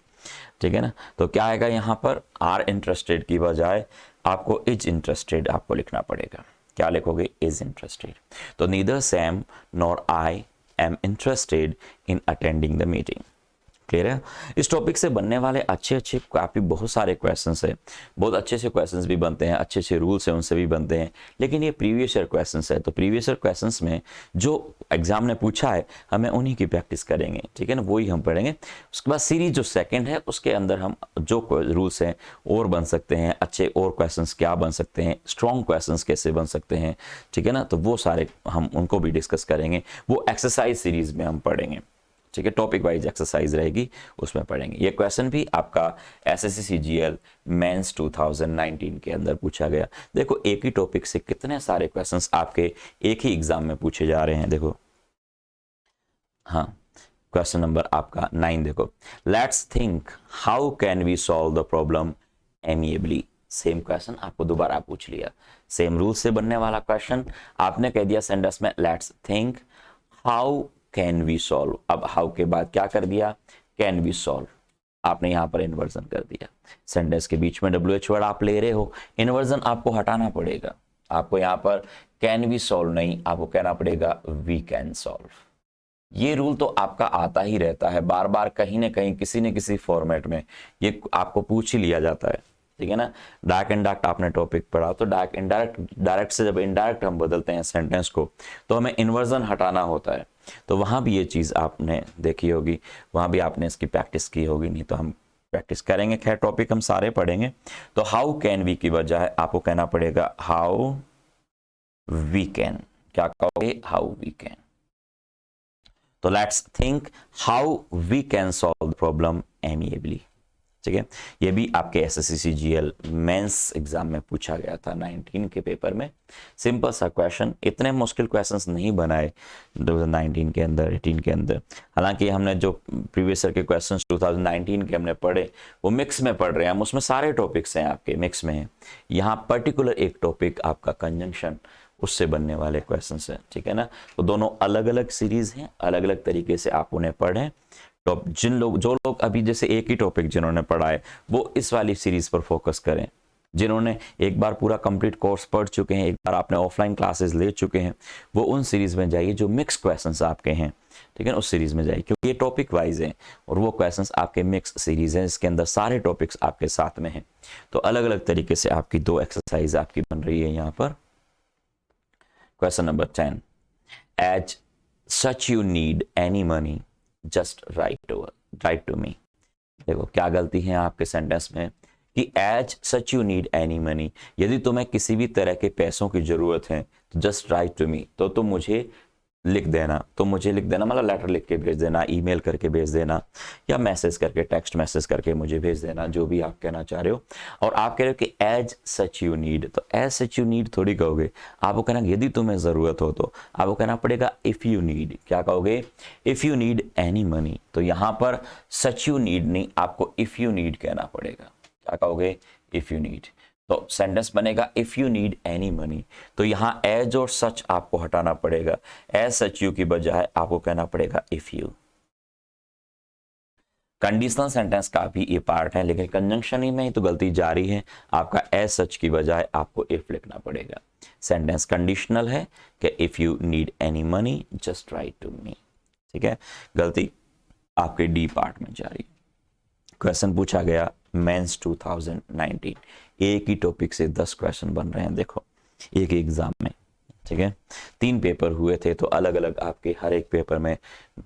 ठीक है ना। तो क्या आएगा यहाँ पर, आर इंटरेस्टेड की बजाय आपको इज इंटरेस्टेड आपको लिखना पड़ेगा। क्या लिखोगे, इज इंटरेस्टेड। तो neither Sam nor I am interested in attending the meeting. Clear है। इस टॉपिक से बनने वाले अच्छे अच्छे काफ़ी बहुत सारे क्वेश्चंस है, बहुत अच्छे से क्वेश्चंस भी बनते हैं, अच्छे अच्छे रूल्स हैं उनसे भी बनते हैं, लेकिन ये प्रीवियस ईयर क्वेश्चंस है। तो प्रीवियस ईयर क्वेश्चंस में जो एग्जाम ने पूछा है हमें उन्हीं की प्रैक्टिस करेंगे, ठीक है ना, वही हम पढ़ेंगे। उसके बाद सीरीज जो सेकंड है उसके अंदर हम जो रूल्स हैं और बन सकते हैं, अच्छे और क्वेश्चंस क्या बन सकते हैं, स्ट्रॉन्ग क्वेश्चंस कैसे बन सकते हैं, ठीक है ना, तो वो सारे हम उनको भी डिस्कस करेंगे। वो एक्सरसाइज सीरीज में हम पढ़ेंगे, ठीक है, टॉपिक वाइज एक्सरसाइज रहेगी उसमें पढ़ेंगे। ये क्वेश्चन भी आपका एसएससी सीजीएल मेंस 2019 के अंदर पूछा गया। देखो एक ही टॉपिक से कितने सारे क्वेश्चंस आपके एक ही एग्जाम में पूछे जा रहे हैं। देखो हाँ, क्वेश्चन नंबर आपका 9 देखो, let's think how can we solve the problem amicably. Same question आपको दोबारा पूछ लिया, सेम रूल से बनने वाला क्वेश्चन, आपने कह दिया सेंटेंस में let's think how can we solve. अब हाउ के बाद क्या कर दिया, कैन वी सॉल्व, आपने यहां पर इन्वर्जन कर दिया। सेंटेंस के बीच में WH वर्ड आप ले रहे हो, इन्वर्जन आपको हटाना पड़ेगा। आपको यहां पर कैन वी सॉल्व नहीं, आपको कहना पड़ेगा वी कैन सॉल्व। ये रूल तो आपका आता ही रहता है, बार बार कहीं ना कहीं किसी न किसी फॉर्मेट में ये आपको पूछ ही लिया जाता है, ठीक है ना। डायरेक्ट इनडायरेक्ट आपने टॉपिक पढ़ा, तो डायरेक्ट इनडायरेक्ट, डायरेक्ट से जब इनडायरेक्ट हम बदलते हैं सेंटेंस को तो हमें इन्वर्जन हटाना होता है। तो वहां भी ये चीज आपने देखी होगी, वहां भी आपने इसकी प्रैक्टिस की होगी, नहीं तो हम प्रैक्टिस करेंगे। खैर टॉपिक हम सारे पढ़ेंगे। तो हाउ कैन वी की बजाय आपको कहना पड़ेगा हाउ वी कैन। क्या कहोगे, हाउ वी कैन। तो let's think how we can solve the problem amicably, ठीक है। ये भी आपके एसएससी सीजीएल मेंस एग्जाम में पूछा गया था 19 के पेपर में। सिंपल सा क्वेश्चन, इतने मुश्किल क्वेश्चंस नहीं बनाए 2019 के अंदर, 18 के अंदर। हालांकि हमने जो प्रीवियस ईयर के क्वेश्चंस 2019 के हमने पढ़े वो मिक्स में पढ़ रहे हैं हम, उसमें सारे टॉपिक्स हैं आपके मिक्स में हैं। यहाँ पर्टिकुलर एक टॉपिक आपका कंजंक्शन, उससे बनने वाले क्वेश्चंस हैं, ठीक है ना। तो दोनों अलग अलग सीरीज हैं, अलग अलग तरीके से आप उन्हें पढ़ें। तो जो लोग अभी जैसे एक ही टॉपिक जिन्होंने पढ़ा है वो इस वाली सीरीज पर फोकस करें। जिन्होंने एक बार पूरा कंप्लीट कोर्स पढ़ चुके हैं, एक बार आपने ऑफलाइन क्लासेस ले चुके हैं, वो उन सीरीज में जाइए जो मिक्स क्वेश्चंस आपके हैं, ठीक है ना, उस सीरीज में जाइए, क्योंकि ये टॉपिक वाइज हैं और वो क्वेश्चंस आपके मिक्स सीरीज हैं, इसके अंदर सारे टॉपिक्स आपके साथ में हैं। तो अलग अलग तरीके से आपकी दो एक्सरसाइज आपकी बन रही है यहाँ पर। Question number 10, as such you need any money just write to me. देखो क्या गलती है आपके सेंटेंस में कि as such you need any money, यदि तुम्हें किसी भी तरह के पैसों की जरूरत है तो जस्ट राइट टू मी, तो तुम मुझे लिख देना। तो मुझे लिख देना मतलब लेटर लिख के भेज देना, ईमेल करके भेज देना, या मैसेज करके, टेक्स्ट मैसेज करके मुझे भेज देना, जो भी आप कहना चाह रहे हो। और आप कह रहे हो कि एज सच यू नीड, तो एज सच यू नीड थोड़ी कहोगे, आपको कहना यदि तुम्हें ज़रूरत हो, तो आपको कहना पड़ेगा इफ़ यू नीड। क्या कहोगे, if you need any money. तो यहाँ पर सच यू नीड नहीं, आपको इफ़ यू नीड कहना पड़ेगा। क्या कहोगे, इफ़ यू नीड। तो सेंटेंस बनेगा if you need any money. तो यहां एज और सच आपको हटाना पड़ेगा, एज सच यू की बजाय आपको कहना पड़ेगा इफ यू। कंडीशनल सेंटेंस का भी ये पार्ट है, लेकिन कंजंक्शन ही में ही तो गलती जारी है, आपका एज सच की बजाय आपको इफ लिखना पड़ेगा। सेंटेंस कंडीशनल है कि if you need any money just write to me, ठीक है, गलती आपके डी पार्ट में जारी। क्वेश्चन पूछा गया मेंस 2019, एक ही टॉपिक से 10 क्वेश्चन बन रहे हैं, देखो एक ही एग्जाम में, ठीक है, 3 पेपर हुए थे, तो अलग अलग आपके हर एक पेपर में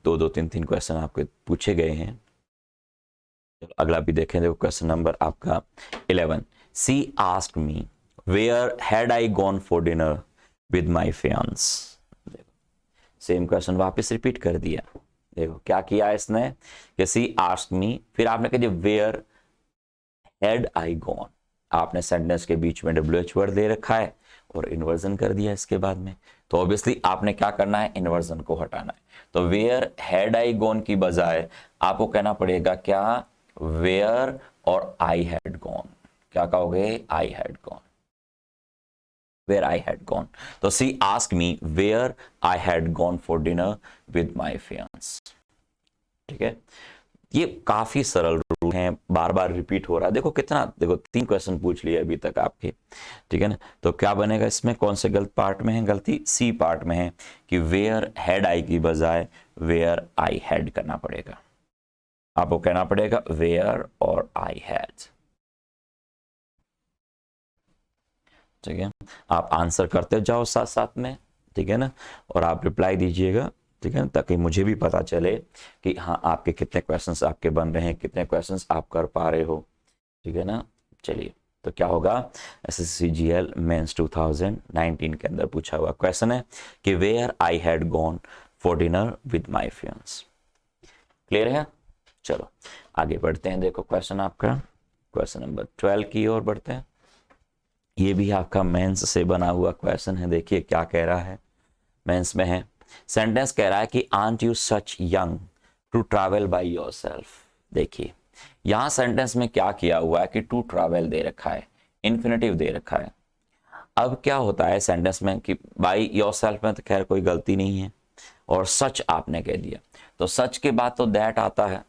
2-2, 3-3 क्वेश्चन आपके पूछे गए हैं। अगला भी देखें, देखो क्वेश्चन नंबर आपका 11, she asked me where had I gone for dinner with my fiance. Same question वापस रिपीट कर दिया। देखो क्या किया इसने कि सी आस्क्ड मी, फिर आपने कह दिया वेयर हैड आई गॉन, आपने सेंटेंस के बीच में WH वर्ड दे रखा है और इन्वर्जन कर दिया इसके बाद में, तो ऑब्वियसली आपने क्या करना है, इन्वर्जन को हटाना है। तो वेयर हैड आई गॉन की बजाय आपको कहना पड़ेगा क्या, वेयर और आई हैड गॉन, क्या कहोगे, I had gone, where I had gone. तो she ask me where I had gone for dinner with my fiance, ठीक है। ये काफी सरल रूल हैं, बार बार रिपीट हो रहा है, देखो कितना, देखो 3 क्वेश्चन पूछ लिए अभी तक आपके, ठीक है ना। तो क्या बनेगा इसमें, कौन से गलत पार्ट में है गलती, सी पार्ट में है कि वेयर हैड आई की बजाय वेयर आई हैड करना पड़ेगा, आपको कहना पड़ेगा वेयर और आई हैड, ठीक है। आप आंसर करते जाओ साथ साथ में, ठीक है ना, और आप रिप्लाई दीजिएगा, ठीक है, ताकि मुझे भी पता चले कि हाँ आपके कितने क्वेश्चंस आपके बन रहे हैं, कितने क्वेश्चंस आप कर पा रहे हो, ठीक है ना। चलिए, तो क्या होगा, SSCGL मेंस 2019 के अंदर पूछा हुआ क्वेश्चन है कि where I had gone for dinner with my fiance. Clear है, चलो आगे बढ़ते हैं। देखो क्वेश्चन आपका क्वेश्चन नंबर 12 की ओर बढ़ते हैं। ये भी आपका मेंस से बना हुआ क्वेश्चन है, देखिए क्या कह रहा है, मेंस में है, सेंटेंस कह रहा है कि aren't you such young to travel by yourself. देखिए यहां सेंटेंस में क्या किया हुआ है कि टू ट्रैवल दे रखा है, इन्फिनेटिव दे रखा है। अब क्या होता है सेंटेंस में कि बाय योरसेल्फ में तो खैर कोई गलती नहीं है, और सच आपने कह दिया, तो सच के बाद तो दैट आता है,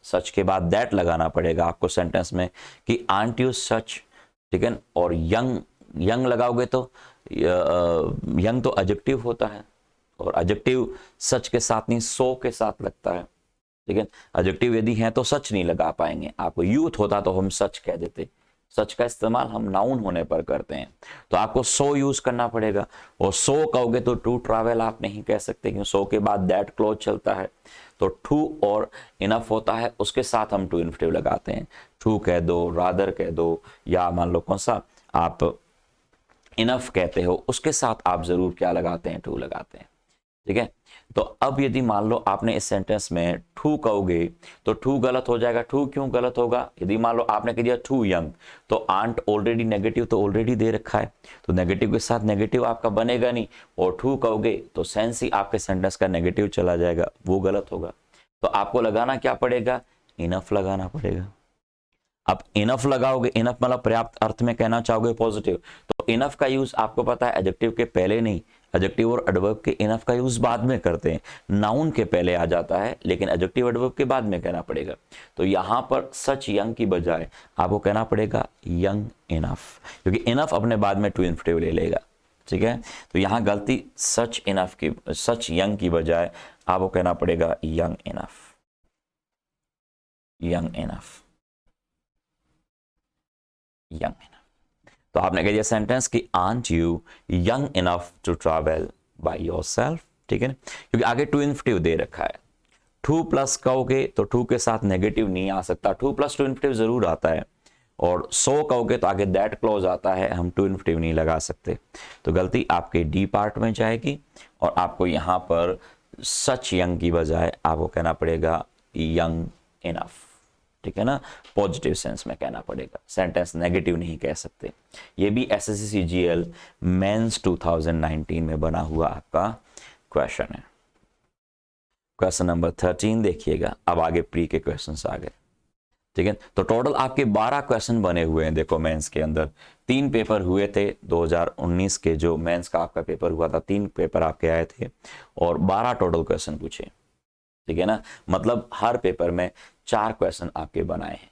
सच के बाद दैट लगाना पड़ेगा आपको सेंटेंस में कि आंट यू सच, ठीक है, और यंग, यंग लगाओगे तो यंग तो एडजेक्टिव होता है, और एडजेक्टिव सच के साथ नहीं सो के साथ लगता है, ठीक है। एडजेक्टिव यदि है तो सच नहीं लगा पाएंगे, आपको यूथ होता तो हम सच कह देते, सच का इस्तेमाल हम नाउन होने पर करते हैं, तो आपको सो यूज करना पड़ेगा, और सो कहोगे तो टू ट्रैवल आप नहीं कह सकते, क्योंकि सो के बाद दैट क्लोज चलता है, तो टू और इनफ होता है, उसके साथ हम टू इन्फिनेटिव लगाते हैं, टू कह दो, रादर कह दो, या मान लो कौन सा आप इनफ कहते हो, उसके साथ आप जरूर क्या लगाते हैं, टू लगाते हैं, ठीक है। तो अब यदि मान लो आपने इस सेंटेंस में टू कहोगे तो टू गलत हो जाएगा। टू क्यों गलत होगा, यदि मान लो आपने कह दिया टू यंग, तो आंट ऑलरेडी नेगेटिव तो ऑलरेडी दे रखा है, तो नेगेटिव के साथ नेगेटिव आपका बनेगा नहीं, और टू कहोगे तो सेंस ही आपके सेंटेंस का नेगेटिव चला जाएगा, वो गलत होगा। तो आपको लगाना क्या पड़ेगा, इनफ लगाना पड़ेगा। अब इनफ लगाओगे, इनफ मतलब पर्याप्त अर्थ में कहना चाहोगे पॉजिटिव, तो इनफ का यूज आपको पता है एडजेक्टिव के पहले नहीं, एडजेक्टिव और एडवर्ब के इनफ का यूज बाद में करते हैं, नाउन के पहले आ जाता है, लेकिन एडजेक्टिव एडवर्ब के बाद में कहना पड़ेगा। तो यहां पर सच यंग की बजाय आपको कहना पड़ेगा यंग इनफ, क्योंकि इनफ अपने बाद में टू इन्फिनेटिव ले लेगा, ठीक है। तो यहां गलती सच इनफ की, सच यंग की बजाय आपको कहना पड़ेगा young enough, young enough, young enough. तो आपने कह दिया सेंटेंस कि aren't you young enough to travel by yourself, ठीक है, क्योंकि आगे टू इन्फिनेटिव दे रखा है। टू प्लस कहोगे तो टू के साथ नेगेटिव नहीं आ सकता, टू प्लस टू इन्फिनेटिव जरूर आता है, और सो कहोगे तो आगे दैट क्लोज आता है, हम टू इन्फिनेटिव नहीं लगा सकते, तो गलती आपके डी पार्ट में जाएगी, और आपको यहां पर सच यंग की बजाय आपको कहना पड़ेगा यंग इनफ, ठीक है ना, पॉजिटिव सेंस में कहना पड़ेगा, सेंटेंस नेगेटिव नहीं कह सकते। ये भी SSCGL मेंस 2019 में बना हुआ आपका क्वेश्चन है। क्वेश्चन नंबर 13 देखिएगा, अब आगे प्री के क्वेश्चंस आ गए, ठीक है। तो टोटल आपके 12 क्वेश्चन बने हुए हैं, देखो मेंस के अंदर 3 पेपर हुए थे, 2019 के जो मेंस का आपका पेपर हुआ था, 3 पेपर आपके आए थे, और 12 टोटल क्वेश्चन पूछे, ठीक है ना, मतलब हर पेपर में 4 क्वेश्चन आपके बनाए हैं,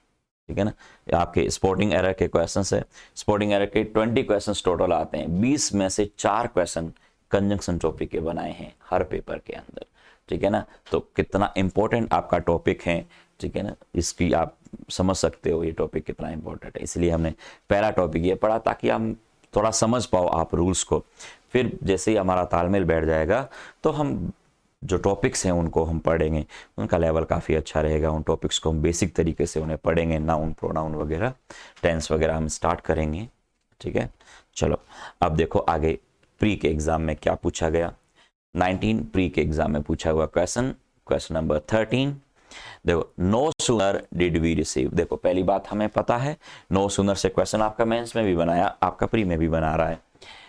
ठीक है ना। आपके स्पोर्टिंग एरर के क्वेश्चन है, स्पोर्टिंग एरर के 20 क्वेश्चन टोटल आते हैं, 20 में से 4 क्वेश्चन कंजंक्शन टॉपिक के बनाए हैं हर पेपर के अंदर, ठीक है ना। तो कितना इंपॉर्टेंट आपका टॉपिक है, ठीक है ना, इसकी आप समझ सकते हो ये टॉपिक कितना इंपॉर्टेंट है। इसलिए हमने पहला टॉपिक ये पढ़ा ताकि हम थोड़ा समझ पाओ आप रूल्स को, फिर जैसे ही हमारा तालमेल बैठ जाएगा तो हम जो टॉपिक्स हैं उनको हम पढ़ेंगे, उनका लेवल काफ़ी अच्छा रहेगा। उन टॉपिक्स को हम बेसिक तरीके से उन्हें पढ़ेंगे, नाउन प्रोनाउन वगैरह टेंस वगैरह हम स्टार्ट करेंगे, ठीक है। चलो अब देखो आगे प्री के एग्जाम में क्या पूछा गया। 19 प्री के एग्जाम में पूछा हुआ क्वेश्चन नंबर 13, देखो no sooner did we receive. देखो पहली बात हमें पता है नो सूनर से क्वेश्चन आपका मेंस में भी बनाया, आपका प्री में भी बना रहा है।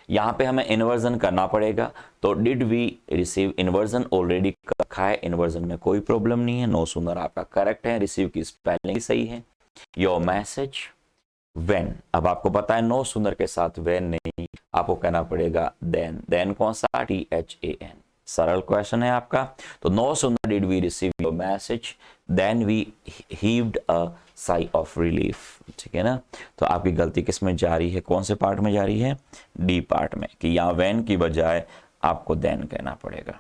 यहाँ पे हमें इन्वर्जन करना पड़ेगा, तो did we receive inversion already रखा है, इन्वर्जन में कोई प्रॉब्लम नहीं है, नो सूनर आपका करेक्ट है, रिसीव की स्पेलिंग सही है। योर मैसेज व्हेन, अब आपको पता है नो सूनर के साथ व्हेन नहीं, आपको कहना पड़ेगा देन। देन कौन सा, THAN, सरल क्वेश्चन है आपका। तो no sooner did we receive your message then we heaved a sigh of relief, ठीक है ना। तो आपकी गलती किस में जा रही है, कौन से पार्ट में जा रही है, डी पार्ट में, कि यहाँ व्हेन की बजाय आपको देन कहना पड़ेगा,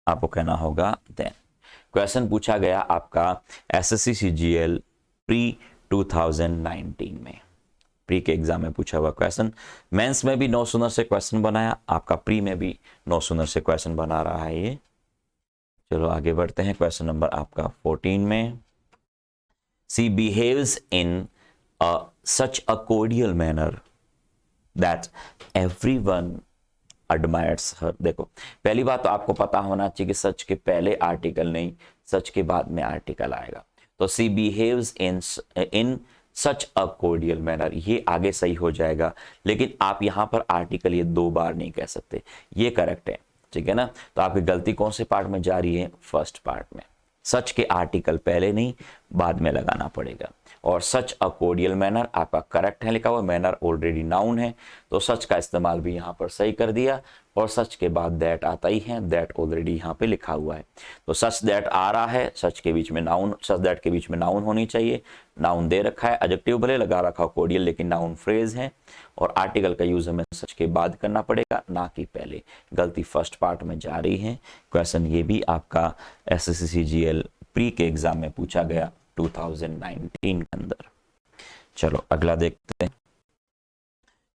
आपको कहना होगा देन। क्वेश्चन पूछा गया आपका SSC CGL प्री 2019 में, प्री के एग्जाम में पूछा हुआ क्वेश्चन, मेंस में भी नो सूनर से क्वेश्चन बनाया, आपका प्री में भी नो सूनर से क्वेश्चन बना रहा है ये। चलो आगे बढ़ते हैं, क्वेश्चन नंबर आपका 14 में, she behaves in such a cordial manner that everyone admires her। देखो पहली बात तो आपको पता होना चाहिए कि सच के पहले आर्टिकल नहीं, सच के बाद में आर्टिकल आएगा। तो सी बिहेव्स इन सच अ कोर्डियल मैनर, ये आगे सही हो जाएगा, लेकिन आप यहाँ पर आर्टिकल ये 2 बार नहीं कह सकते, ये करेक्ट है, ठीक है ना। तो आपकी गलती कौन से पार्ट में जा रही है, फर्स्ट पार्ट में, सच के आर्टिकल पहले नहीं बाद में लगाना पड़ेगा। और सच अ कोर्डियल मैनर आपका करेक्ट है लिखा हुआ, मैनर ऑलरेडी नाउन है, तो सच का इस्तेमाल भी यहाँ पर सही कर दिया, और सच के बाद दैट आता ही है, दैट ऑलरेडी यहाँ पे लिखा हुआ है, तो सच दैट आ रहा है, सच के बीच में नाउन, सच दैट के बीच में नाउन होनी चाहिए, नाउन दे रखा है, एडजेक्टिव भले लगा रखा हो कोर्डियल, लेकिन नाउन फ्रेज है, और आर्टिकल का यूज हमें सच के बाद करना पड़ेगा, ना कि पहले। गलती फर्स्ट पार्ट में जा रही है। क्वेश्चन ये भी आपका SSC CGL प्री के एग्जाम में पूछा गया 2019 के अंदर। चलो अगला देखते हैं,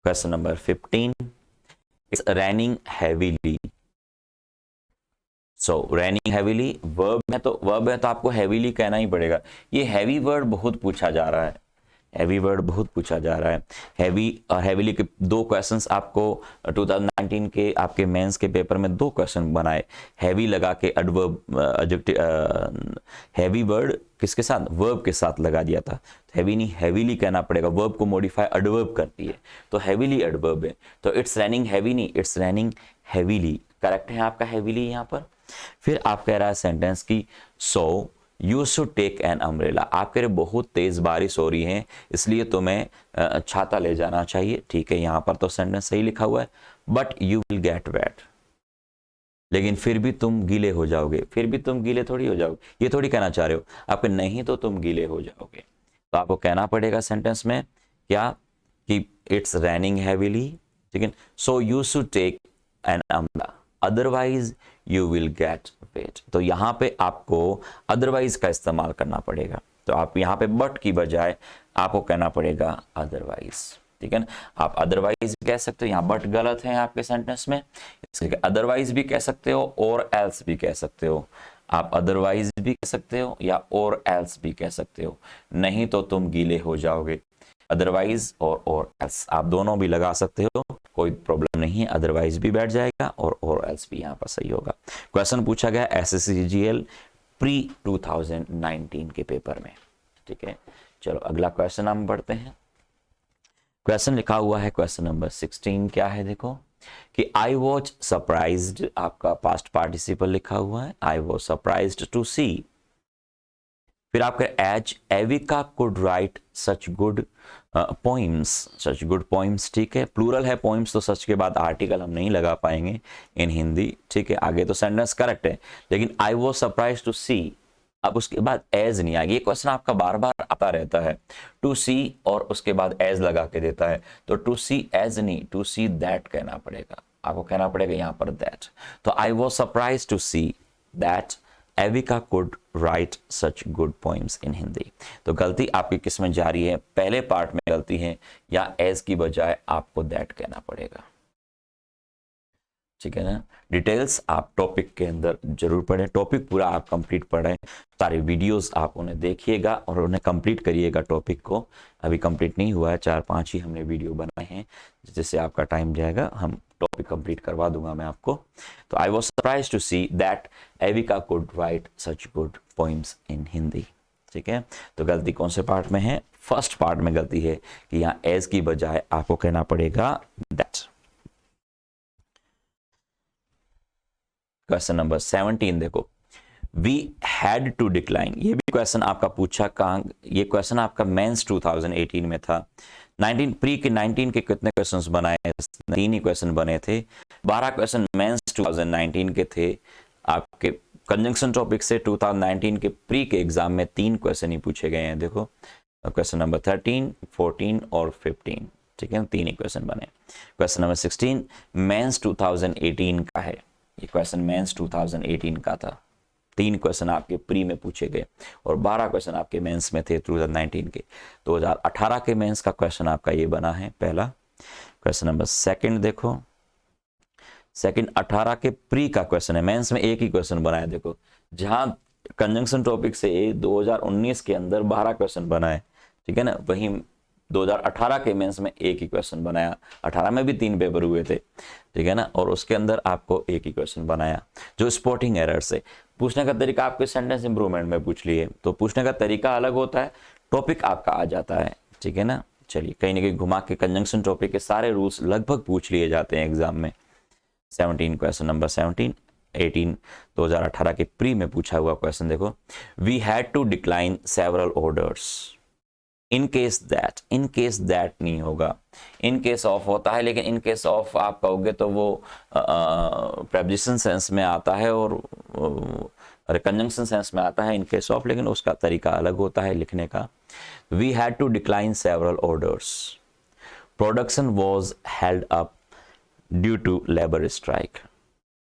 question number 15, it's raining heavily. So raining heavily verb है, तो वर्ब है तो आपको हैवीली कहना ही पड़ेगा। ये हैवी वर्ड बहुत पूछा जा रहा है, हैवी वर्ड बहुत पूछा जा रहा है। हैवीली के 2 क्वेश्चंस आपको 2019 के आपके मेंस के पेपर में 2 क्वेश्चन बनाए, हैवी लगा के एडवर्ब हैवी वर्ड किसके साथ, वर्ब के साथ लगा दिया था। हैवी नहीं हैवीली कहना पड़ेगा, वर्ब को मॉडिफाई एडवर्ब करती है, तो हैवीली एडवर्ब है, तो इट्स रैनिंग हैवी नहीं, इट्स रैनिंग हैवीली करेक्ट है आपका हैवीली यहाँ पर। फिर आप कह रहा है सेंटेंस की, so you should take an umbrella, आपके लिए बहुत तेज बारिश हो रही है इसलिए तुम्हें छाता ले जाना चाहिए, ठीक है। यहाँ पर तो सेंटेंस सही लिखा हुआ है, but you will get wet, लेकिन फिर भी तुम गीले हो जाओगे, फिर भी तुम गीले थोड़ी हो जाओगे, ये थोड़ी कहना चाह रहे हो आपके, नहीं तो तुम गीले हो जाओगे। तो आपको कहना पड़ेगा सेंटेंस में क्या, कि इट्स रैनिंग हैवीली, ठीक है, so you should take an umbrella otherwise you will get wet. तो यहाँ पे आपको अदरवाइज का इस्तेमाल करना पड़ेगा, तो आप यहाँ पे बट की बजाय आपको कहना पड़ेगा अदरवाइज, ठीक है ना। आप अदरवाइज भी कह सकते हो, यहाँ बट गलत है आपके सेंटेंस में, इसके अदरवाइज भी कह सकते हो और एल्स भी कह सकते हो। आप अदरवाइज भी कह सकते हो या और एल्स भी कह सकते हो, नहीं तो तुम गीले हो जाओगे। अदरवाइज और एल्स आप दोनों भी लगा सकते हो, कोई प्रॉब्लम नहीं है, अदरवाइज भी बैठ जाएगा और एल्स भी यहाँ पर सही होगा। क्वेश्चन पूछा गया SSC CGL प्री 2019 के पेपर में, ठीक है। चलो अगला क्वेश्चन हम बढ़ते हैं, क्वेश्चन लिखा हुआ है क्वेश्चन नंबर 16, क्या है देखो, कि आई वॉज सरप्राइज्ड, आपका पास्ट पार्टिसिपल लिखा हुआ है, I was surprised to see फिर आपका as Avika could write such good poems, such good poems, ठीक है, प्लूरल है पोइम्स, तो सच के बाद आर्टिकल हम नहीं लगा पाएंगे इन हिंदी, ठीक है। आगे तो सेंटेंस करेक्ट है, लेकिन आई वॉज सरप्राइज टू सी, अब उसके बाद एज नहीं आएगी। ये क्वेश्चन आपका बार बार आता रहता है, टू सी और उसके बाद एज लगा के देता है, तो टू सी एज नहीं, टू सी दैट कहना पड़ेगा, आपको कहना पड़ेगा यहाँ पर दैट। तो I was surprise to see that Avika could write such good poems in Hindi. तो गलती आपकी किस में जा रही है, पहले पार्ट में गलती है, या एज की बजाय आपको दैट कहना पड़ेगा, ठीक है ना। डिटेल्स आप टॉपिक के अंदर जरूर पढ़ें, टॉपिक पूरा आप कंप्लीट पढ़ें, सारे वीडियोस आप उन्हें देखिएगा और उन्हें कंप्लीट करिएगा। टॉपिक को अभी कंप्लीट नहीं हुआ है, 4-5 ही हमने वीडियो बनाए हैं, जिससे आपका टाइम जाएगा, हम टॉपिक कंप्लीट करवा दूंगा मैं आपको। तो I was surprise to see that Avika could write such good poems in Hindi, ठीक है। तो गलती कौन से पार्ट में है, फर्स्ट पार्ट में गलती है कि यहाँ एज की बजाय आपको कहना पड़ेगा दैट। क्वेश्चन नंबर 17 देखो, वी हैड टू डिक्लाइन, ये भी क्वेश्चन आपका पूछा कहाँ, ये क्वेश्चन आपका मेंस 2018 में था। 19 प्री के 19 के कितने क्वेश्चंस बनाए, 3 ही क्वेश्चन बने थे, 12 क्वेश्चन मेंस 2019 के थे। आपके कंजंक्शन टॉपिक से 2019 के प्री के एग्जाम में 3 क्वेश्चन ही पूछे गए हैं, देखो क्वेश्चन नंबर 13, 14 और 15, ठीक है, 3 ही क्वेश्चन बने। क्वेश्चन नंबर 16 मेंस 2018 का है, ये क्वेश्चन मेंस 2018 का था, 3 क्वेश्चन आपके प्री में पूछे गए और 12 क्वेश्चन आपके मेंस में थे 2019 के। 2018 के मेंस का क्वेश्चन आपका ये बना है पहला। क्वेश्चन नंबर सेकंड देखो, सेकंड 18 के प्री का क्वेश्चन है, मेंस में एक ही क्वेश्चन बना है, देखो जहां कंजंक्शन टॉपिक से 2019 के अंदर 12 क्वेश्चन बना है, ठीक है ना, वहीं 2018 के मेंस में एक ही क्वेश्चन बनाया, 18 में भी 3 पेपर हुए थे, ठीक है ना, और उसके अंदर आपको एक ही क्वेश्चन बनाया जो स्पॉटिंग एरर से। पूछने का तरीका आपके सेंटेंस इंप्रूवमेंट में पूछ लिए, तो पूछने का तरीका अलग होता है, टॉपिक आपका आ जाता है, ठीक है ना। चलिए कहीं ना कहीं घुमा के कंजंक्शन टॉपिक के सारे रूल्स लगभग पूछ लिए जाते हैं एग्जाम में। 17 क्वेश्चन नंबर 17 18 2018 के प्री में पूछा हुआ क्वेश्चन देखो, we had to decline several orders in case that नहीं होगा, इन केस ऑफ होता है, लेकिन इन केस ऑफ आप कहोगे तो वो प्रेपोजिशन सेंस में आता है और कंजंक्शन सेंस में आता है इन केस ऑफ, लेकिन उसका तरीका अलग होता है लिखने का। We had to decline several orders, production was held up due to labour strike.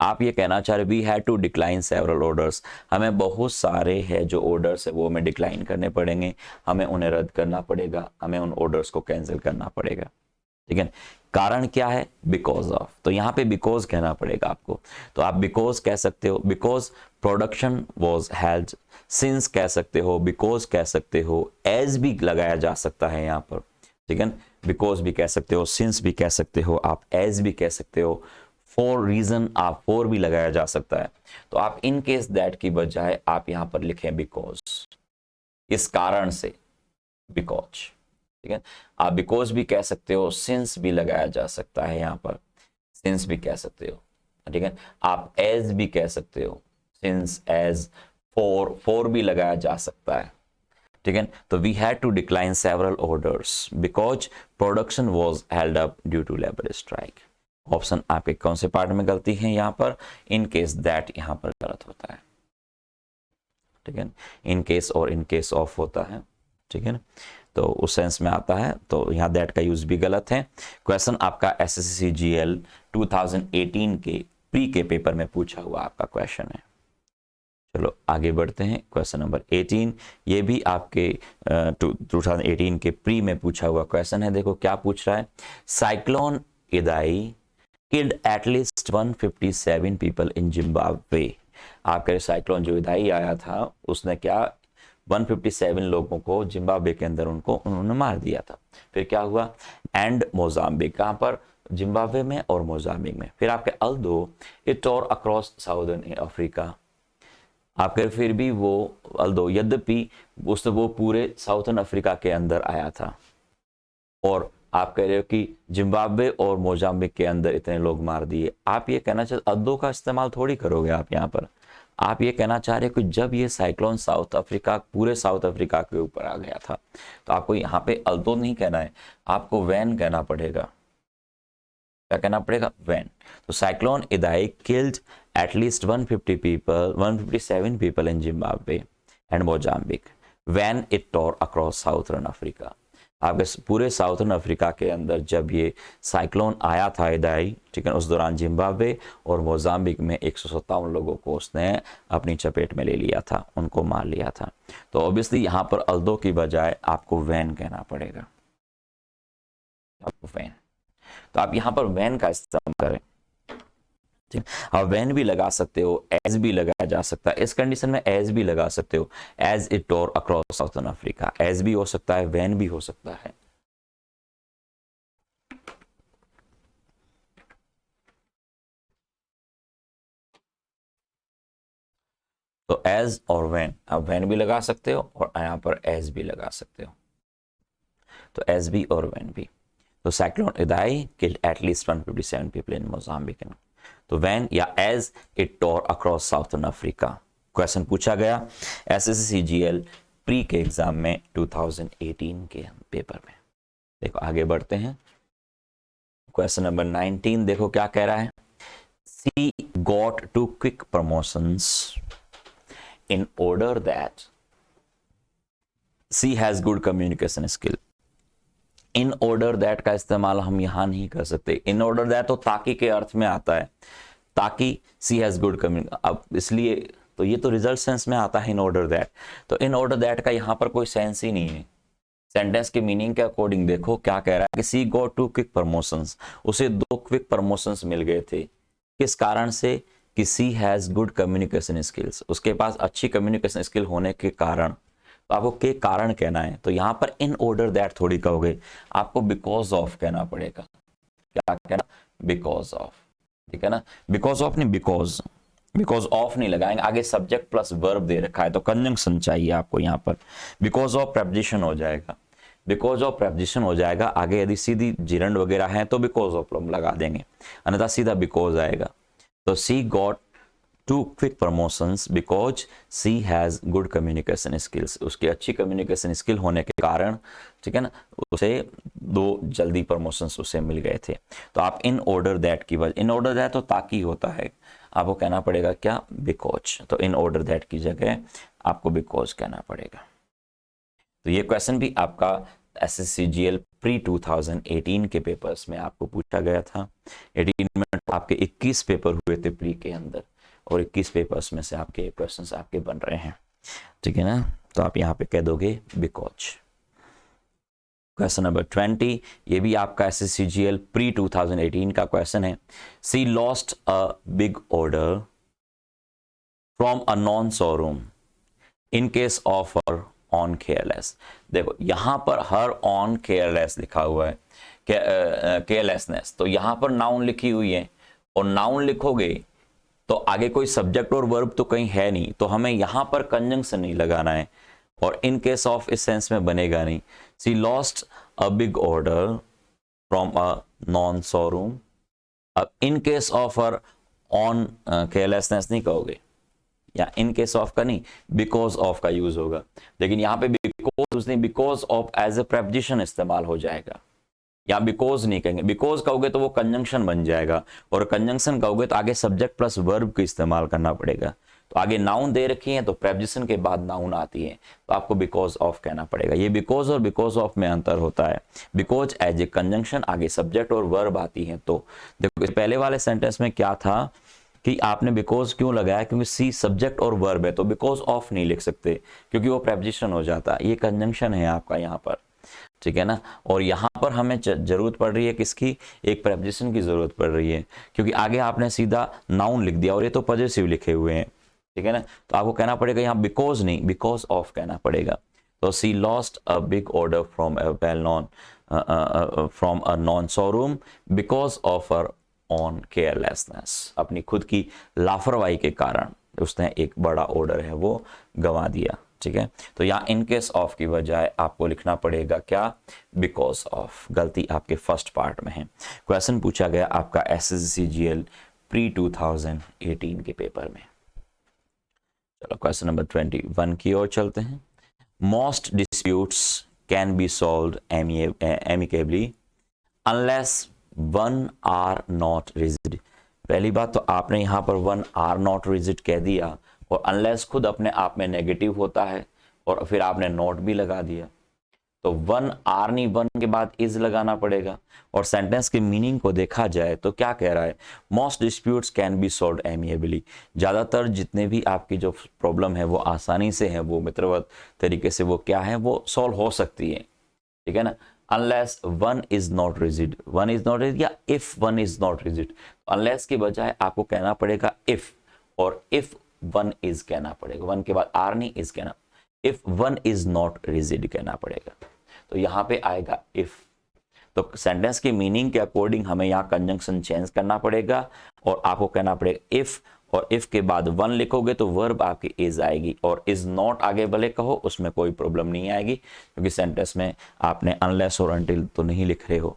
आप ये कहना चाह रहे we had to decline several orders, हमें बहुत सारे हैं जो ऑर्डर्स है वो हमें डिक्लाइन करने पड़ेंगे, हमें उन्हें रद्द करना पड़ेगा, हमें उन ऑर्डर्स को कैंसिल करना पड़ेगा, ठीक है। कारण क्या है, बिकॉज ऑफ, तो यहाँ पे बिकॉज कहना पड़ेगा आपको, तो आप बिकॉज कह सकते हो, because production was held, since कह सकते हो, बिकॉज कह सकते हो, एज भी लगाया जा सकता है यहाँ पर, ठीक है, बिकॉज भी कह सकते हो, सिंस भी कह सकते हो, आप एज भी कह सकते हो, फॉर रीजन आप फॉर भी लगाया जा सकता है। तो आप इन केस दैट की बजाय आप यहां पर लिखें बिकॉज, इस कारण से, बिकॉज, ठीक है। आप बिकॉज भी कह सकते हो, सिंस भी लगाया जा सकता है, यहां पर सिंस भी कह सकते हो, ठीक है। आप एज भी कह सकते हो, सिंस एज, फॉर भी लगाया जा सकता है, ठीक है। तो we had to decline several orders because production was held up due to labour strike. Option आपके कौन से पार्ट में गलती है, यहां पर इन केस दैट यहां पर गलत होता है, ठीक है, इन केस और इन केस ऑफ होता है, ठीक है ना, तो उस सेंस में आता है, तो यहाँ दैट का यूज भी गलत है। क्वेश्चन आपका एसएससी जीएल 2018 के प्री के पेपर में पूछा हुआ आपका क्वेश्चन है। चलो आगे बढ़ते हैं, क्वेश्चन नंबर 18, ये भी आपके 2018 के प्री में पूछा हुआ क्वेश्चन है। देखो क्या पूछ रहा है, cyclone Idai killed at least 157 people in Zimbabwe। आपके साइक्लोन जो इदाई आया था उसने क्या 157 लोगों को जिम्बाब्वे के अंदर उन्होंने मार दिया था। फिर क्या हुआ, एंड मोजाम्बिक, कहाँ पर, जिम्बाब्वे में और मोजाम्बिक में। फिर आपके although it tore across southern Africa, आपके फिर भी वो अल्दो यद्यपि उसने वो पूरे साउथर्न अफ्रीका के अंदर आया था, और आप कह रहे हो कि जिम्बाब्वे और मोजाम्बिक के अंदर इतने लोग मार दिए। आप ये कहना चाहते, अल्दो का इस्तेमाल थोड़ी करोगे आप यहाँ पर, आप ये कहना चाह रहे हो कि जब ये साइक्लोन साउथ अफ्रीका, पूरे साउथ अफ्रीका के ऊपर आ गया था, तो आपको यहाँ पे अल्दो नहीं कहना है, आपको वैन कहना पड़ेगा। क्या कहना पड़ेगा? वैन। तो cyclone Idai killed at least 157 people in Zimbabwe and Mozambique when it tore across southern Africa. आपके पूरे साउथर्न अफ्रीका के अंदर जब ये साइक्लोन आया था इदाई, ठीक है, उस दौरान जिम्बाब्वे और मोजाम्बिक में 157 लोगों को उसने अपनी चपेट में ले लिया था, उनको मार लिया था। तो ऑब्वियसली यहाँ पर अल्दो की बजाय आपको वैन कहना पड़ेगा, आपको वैन। तो आप यहाँ पर वैन का इस्तेमाल करें, ठीक। आप वैन भी लगा सकते हो, एज भी लगाया जा सकता है। इस कंडीशन में एज भी लगा सकते हो, as it tore across southern Africa. As भी हो सकता है, वैन भी हो सकता है। तो एज और वैन, आप वैन भी लगा सकते हो और यहाँ पर एज भी लगा सकते हो। तो एज भी और वैन भी। तो cyclone Idai killed at least 157 people in Mozambique. तो वैन या as it tore across southern Africa. Question पूछा गया SSCGL प्री के एग्जाम में 2018 के पेपर में। देखो आगे बढ़ते हैं, क्वेश्चन नंबर 19 देखो क्या कह रहा है। She got 2 quick promotions in order that she has good communication skill. In order that का इस्तेमाल हम यहां नहीं कर सकते। इन ऑर्डर दैट तो ताकि के अर्थ में आता है, ताकि सी हैज गुड कम्युनिकेशन। अब इसलिए तो ये तो रिजल्ट सेंस में आता है इन ऑर्डर दैट। तो इन ऑर्डर दैट का यहां पर कोई सेंस ही नहीं है। सेंटेंस के मीनिंग के अकॉर्डिंग देखो क्या कह रहा है कि सी गॉट 2 क्विक प्रमोशंस, उसे 2 क्विक प्रमोशंस मिल गए थे। किस कारण से? कि सी हैज गुड कम्युनिकेशन स्किल्स, उसके पास अच्छी कम्युनिकेशन स्किल होने के कारण। तो आपको के कारण कहना है, तो यहां पर इन ऑर्डर दैट थोड़ी कहोगे, आपको बिकॉज ऑफ कहना पड़ेगा। क्या कहना? बिकॉज ऑफ, ठीक है ना। बिकॉज ऑफ नहीं, बिकॉज, बिकॉज ऑफ नहीं लगाएंगे, आगे सब्जेक्ट प्लस वर्ब दे रखा है तो कंजंक्शन चाहिए आपको यहाँ पर। बिकॉज ऑफ प्रेपोजिशन हो जाएगा, बिकॉज ऑफ प्रेपोजिशन हो जाएगा। आगे यदि सीधी जिरंड वगैरह है तो बिकॉज ऑफ लगा देंगे, अन्यथा सीधा बिकॉज आएगा। तो she got 2 quick promotions because she has good communication skills, उसकी अच्छी कम्युनिकेशन स्किल होने के कारण, ठीक है ना, उसे 2 जल्दी प्रमोशंस उसे मिल गए थे। तो आप इन ऑर्डर दैट की वजह, इन ऑर्डर दैट तो ताकि होता है, आपको कहना पड़ेगा क्या? बिकॉज। तो इन ऑर्डर दैट की जगह आपको बिकॉज कहना पड़ेगा। तो ये क्वेश्चन भी आपका SSCGL प्री 2018 के पेपर्स में आपको पूछा गया था। 18 में आपके 21 पेपर हुए थे प्री के अंदर, और 21 पेपर्स में से आपके क्वेश्चंस आपके बन रहे हैं, ठीक है ना। तो आप यहाँ पे कह दोगे बिकॉज। क्वेश्चन नंबर 20, ये भी आपका SSCGL प्री 2018 का क्वेश्चन है। She lost a big order from a non showroom in case of her own careless. देखो यहां पर हर ऑन केयरलेस लिखा हुआ है, केयरलेसनेस, तो यहां पर नाउन लिखी हुई है, और नाउन लिखोगे तो आगे कोई सब्जेक्ट और वर्ब तो कहीं है नहीं, तो हमें यहां पर कंजंक्शन नहीं लगाना है, और इन केस ऑफ इस सेंस में बनेगा नहीं। She lost a big order from a non showroom. अब in case of her own carelessness नहीं कहोगे, या इन केस ऑफ का नहीं, बिकॉज ऑफ का यूज होगा। लेकिन यहाँ पे बिकॉज नहीं, because of as a preposition इस्तेमाल हो जाएगा, या बिकॉज नहीं कहेंगे। बिकॉज कहोगे तो वो कंजंक्शन बन जाएगा, और कंजंक्शन कहोगे तो आगे सब्जेक्ट प्लस वर्ब का इस्तेमाल करना पड़ेगा। तो आगे नाउन दे रखी है तो प्रेपोजिशन के बाद नाउन आती है, तो आपको बिकॉज ऑफ कहना पड़ेगा। ये बिकॉज और बिकॉज ऑफ में अंतर होता है। बिकॉज एज ए कंजंक्शन, आगे सब्जेक्ट और वर्ब आती है। तो देखो पहले वाले सेंटेंस में क्या था कि आपने बिकॉज क्यों लगाया, क्योंकि सी सब्जेक्ट और वर्ब है, तो बिकॉज ऑफ नहीं लिख सकते क्योंकि वो प्रेपोजिशन हो जाता है। ये कंजंक्शन है आपका यहाँ पर, ठीक है ना। और यहाँ पर हमें जरूरत पड़ रही है किसकी? एक प्रेपोजिशन की जरूरत पड़ रही है, क्योंकि आगे आपने सीधा नाउन लिख दिया और ये तो पॉजिटिव लिखे हुए हैं, ठीक है ना। तो आपको कहना पड़ेगा यहाँ बिकॉज नहीं, बिकॉज ऑफ कहना पड़ेगा। तो she lost a big order from a well known from a non showroom because of her own carelessness, अपनी खुद की लापरवाही के कारण उसने एक बड़ा ऑर्डर है वो गंवा दिया, ठीक है। तो यहाँ इन केस ऑफ की बजाय आपको लिखना पड़ेगा क्या? Because of. गलती आपके फर्स्ट पार्ट में है। क्वेश्चन पूछा गया आपका SSCGL प्री 2018 के पेपर में। क्वेश्चन नंबर 21 की ओर चलते हैं। Most disputes can be solved amicably unless one are not rigid. पहली बात तो आपने यहाँ पर वन आर नॉट रिजिड कह दिया और अनलेस खुद अपने आप में नेगेटिव होता है और फिर आपने नॉट भी लगा दिया, तो वन आर नहीं, वन के बाद इज लगाना पड़ेगा। और सेंटेंस के मीनिंग को देखा जाए तो क्या कह रहा है, most disputes can be solved amicably. ज़्यादातर जितने भी आपकी जो प्रॉब्लम है वो आसानी से है, वो मित्रवत तरीके से वो क्या है वो सॉल्व हो सकती है, ठीक है ना। Unless one is not rigid, one is not rigid या if one is not rigid, unless के बजाय आपको कहना पड़ेगा इफ, और इफ वन इज कहना पड़ेगा, वन के बाद आर नहीं इज कहना, if one is not rigid कहना पड़ेगा। तो यहां पे आएगा इफ। तो सेंटेंस की मीनिंग के अकॉर्डिंग हमें यहां कंजंक्शन चेंज करना पड़ेगा और आपको कहना पड़ेगा इफ, और इफ के बाद वन लिखोगे तो वर्ब आपकी इज आएगी, और इज नॉट आगे भले कहो उसमें कोई प्रॉब्लम नहीं आएगी, क्योंकि सेंटेंस में आपने अनलेस और अनटिल तो नहीं लिख रहे हो,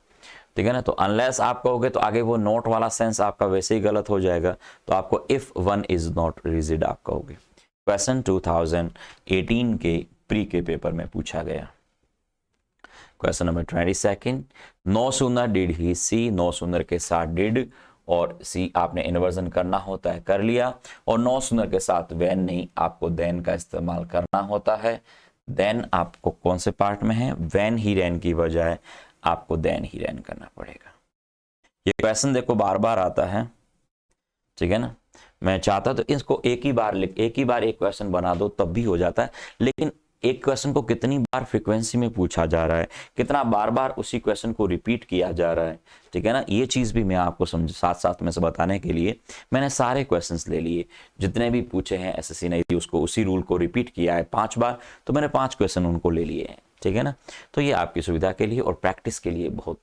ठीक है ना। तो अनलेस आप कहोगे तो आगे वो नॉट वाला सेंस आपका वैसे ही गलत हो जाएगा, तो आपको if one is not rigid आप कहोगे। क्वेश्चन 2018 के प्री के पेपर में पूछा गया। Question number 22, no sooner did he see, no sooner के साथ डिड और सी आपने इन्वर्जन करना होता है, कर लिया, और नो सूनर के साथ व्हेन नहीं, आपको देन का इस्तेमाल करना होता है। देन आपको कौन से पार्ट में है, व्हेन ही रैन की बजाय आपको देन ही रैन करना पड़ेगा। ये क्वेश्चन देखो बार बार आता है, ठीक है ना। मैं चाहता तो इसको एक ही बार एक क्वेश्चन बना दो तब भी हो जाता है, लेकिन एक क्वेश्चन को कितनी बार फ्रीक्वेंसी में पूछा जा रहा है, कितना बार बार उसी क्वेश्चन को रिपीट किया जा रहा है, ठीक है ना। ये चीज भी मैं आपको साथ साथ में से बताने के लिए मैंने सारे क्वेश्चंस ले लिए, जितने भी पूछे हैं एसएससी ने उसको उसी रूल को रिपीट किया है 5 बार, तो मैंने 5 क्वेश्चन उनको ले लिए हैं, ठीक है ना। तो ये आपकी सुविधा के लिए और प्रैक्टिस के लिए बहुत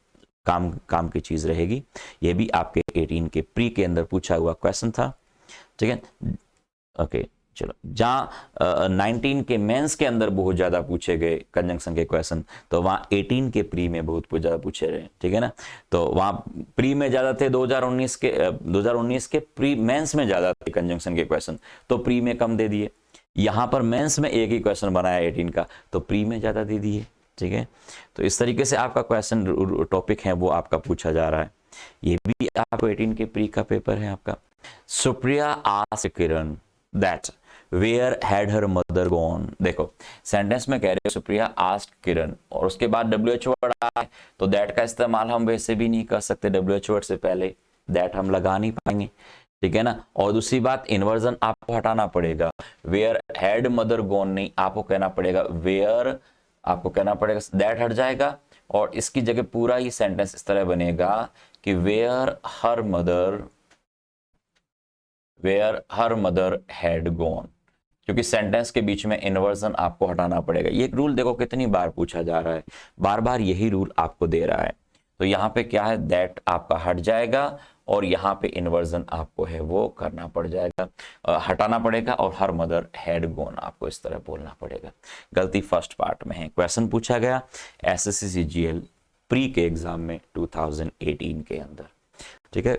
काम की चीज रहेगी। ये भी आपके 18 के प्री के अंदर पूछा हुआ क्वेश्चन था, ठीक है। ओके चलो, जहाँ 19 के मेंस के अंदर बहुत ज़्यादा पूछे गए कंजंक्शन के क्वेश्चन, तो वहाँ 18 के प्री में बहुत ज़्यादा पूछे रहे, ठीक है ना। तो वहाँ प्री में ज़्यादा थे 2019 के प्री मेंस में ज़्यादा थे कंजंक्शन के क्वेश्चन, तो प्री में कम दे दिए। यहाँ पर मेंस में एक ही क्वेश्चन बनाया 18 का, तो प्री में ज़्यादा दे दिए, ठीक है। तो इस तरीके से आपका क्वेश्चन टॉपिक है वो आपका पूछा जा रहा है। ये भी आपको 18 के प्री का पेपर है आपका। Supriya asked Kiran that where had her mother gone. देखो सेंटेंस में कह रहे हो सुप्रिया आस्क्ड किरण और उसके बाद WH वर्ड आए, तो दैट का इस्तेमाल हम वैसे भी नहीं कर सकते, WH वर्ड से पहले दैट हम लगा नहीं पाएंगे, ठीक है ना। और दूसरी बात इन्वर्जन आपको हटाना पड़ेगा, वेयर हैड मदर गॉन नहीं, आपको कहना पड़ेगा वेयर, आपको कहना पड़ेगा दैट हट जाएगा और इसकी जगह पूरा ही सेंटेंस इस तरह बनेगा कि where her mother had gone, क्योंकि सेंटेंस के बीच में इन्वर्जन आपको हटाना पड़ेगा। ये रूल देखो कितनी बार पूछा जा रहा है, बार बार यही रूल आपको दे रहा है। तो यहाँ पे क्या है, दैट आपका हट जाएगा और यहाँ पे इन्वर्जन आपको है वो करना पड़ जाएगा, हटाना पड़ेगा, और हर मदर हैड गॉन आपको इस तरह बोलना पड़ेगा। गलती फर्स्ट पार्ट में है। क्वेश्चन पूछा गया SSC CGL प्री के एग्जाम में 2018 के अंदर, ठीक है।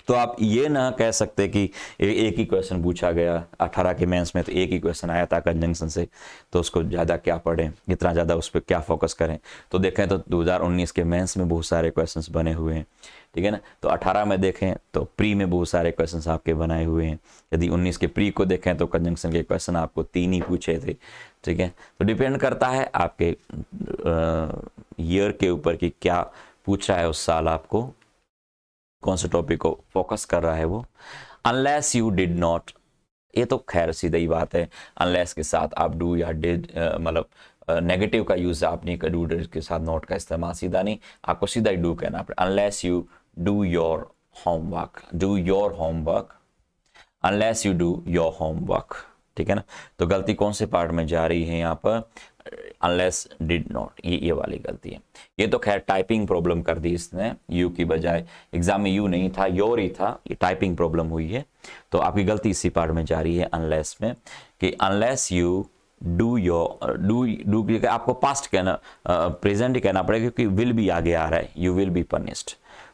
तो आप ये ना कह सकते कि एक ही क्वेश्चन पूछा गया 18 के मेंस में, तो एक ही क्वेश्चन आया था कंजंक्शन से, तो उसको ज़्यादा क्या पढ़ें, इतना ज़्यादा उस पर क्या फोकस करें। तो देखें तो 2019 के मेंस में बहुत सारे क्वेश्चंस बने हुए हैं, ठीक है ना। तो 18 में देखें तो प्री में बहुत सारे क्वेश्चंस आपके बनाए हुए हैं। यदि 19 के प्री को देखें तो कंजंक्शन के क्वेश्चन आपको 3 ही पूछे थे, ठीक है। तो डिपेंड करता है आपके ईयर के ऊपर कि क्या पूछ रहा है उस साल, आपको कौन से टॉपिक को फोकस कर रहा है वो। अनलेस यू डिड नॉट, ये तो खैर सीधी ही बात है, अनलेस के साथ आप डू या डिड मतलब नेगेटिव का यूज आप नहीं कर, डू के साथ नॉट का इस्तेमाल सीधा नहीं, आपको सीधा ही डू कहना पड़ेगा। Unless you do your homework, do your homework, unless you do your homework, ठीक है ना। तो गलती कौन से पार्ट में जा रही है यहाँ पर, अनलेस डिड नॉट, ये वाली गलती है। ये तो खैर टाइपिंग प्रॉब्लम कर दी इसने, यू की बजाय, एग्जाम में यू नहीं था योर ही था, ये टाइपिंग प्रॉब्लम हुई है। तो आपकी गलती इसी पार्ट में जा रही है अनलेस में, कि unless you do your do आपको पास्ट कहना, प्रेजेंट ही कहना पड़ेगा क्योंकि विल भी आगे आ रहा है, यू विल बी पनिश्ड।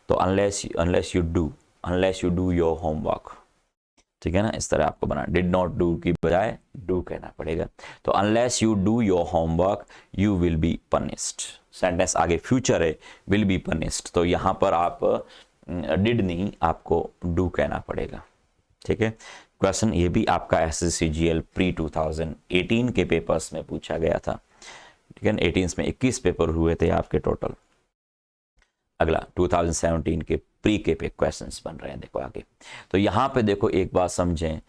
तो unless you do your homework, ठीक है ना, इस तरह आपको बना, डिड नॉट डू की बजाय डू कहना पड़ेगा। तो unless you do your homework you will be punished, sentence आगे फ्यूचर है, विल बी पनिश्ड, तो यहां पर आप डिड नहीं, आपको डू कहना पड़ेगा। ठीक है, क्वेश्चन ये भी आपका SSCGL प्री 2018 के पेपर्स में पूछा गया था। ठीक है, 18 में 21 पेपर हुए थे आपके टोटल। अगला 2017 के प्री के पे क्वेश्चंस बन रहे हैं, देखो आगे। तो यहां पे देखो एक बात समझें,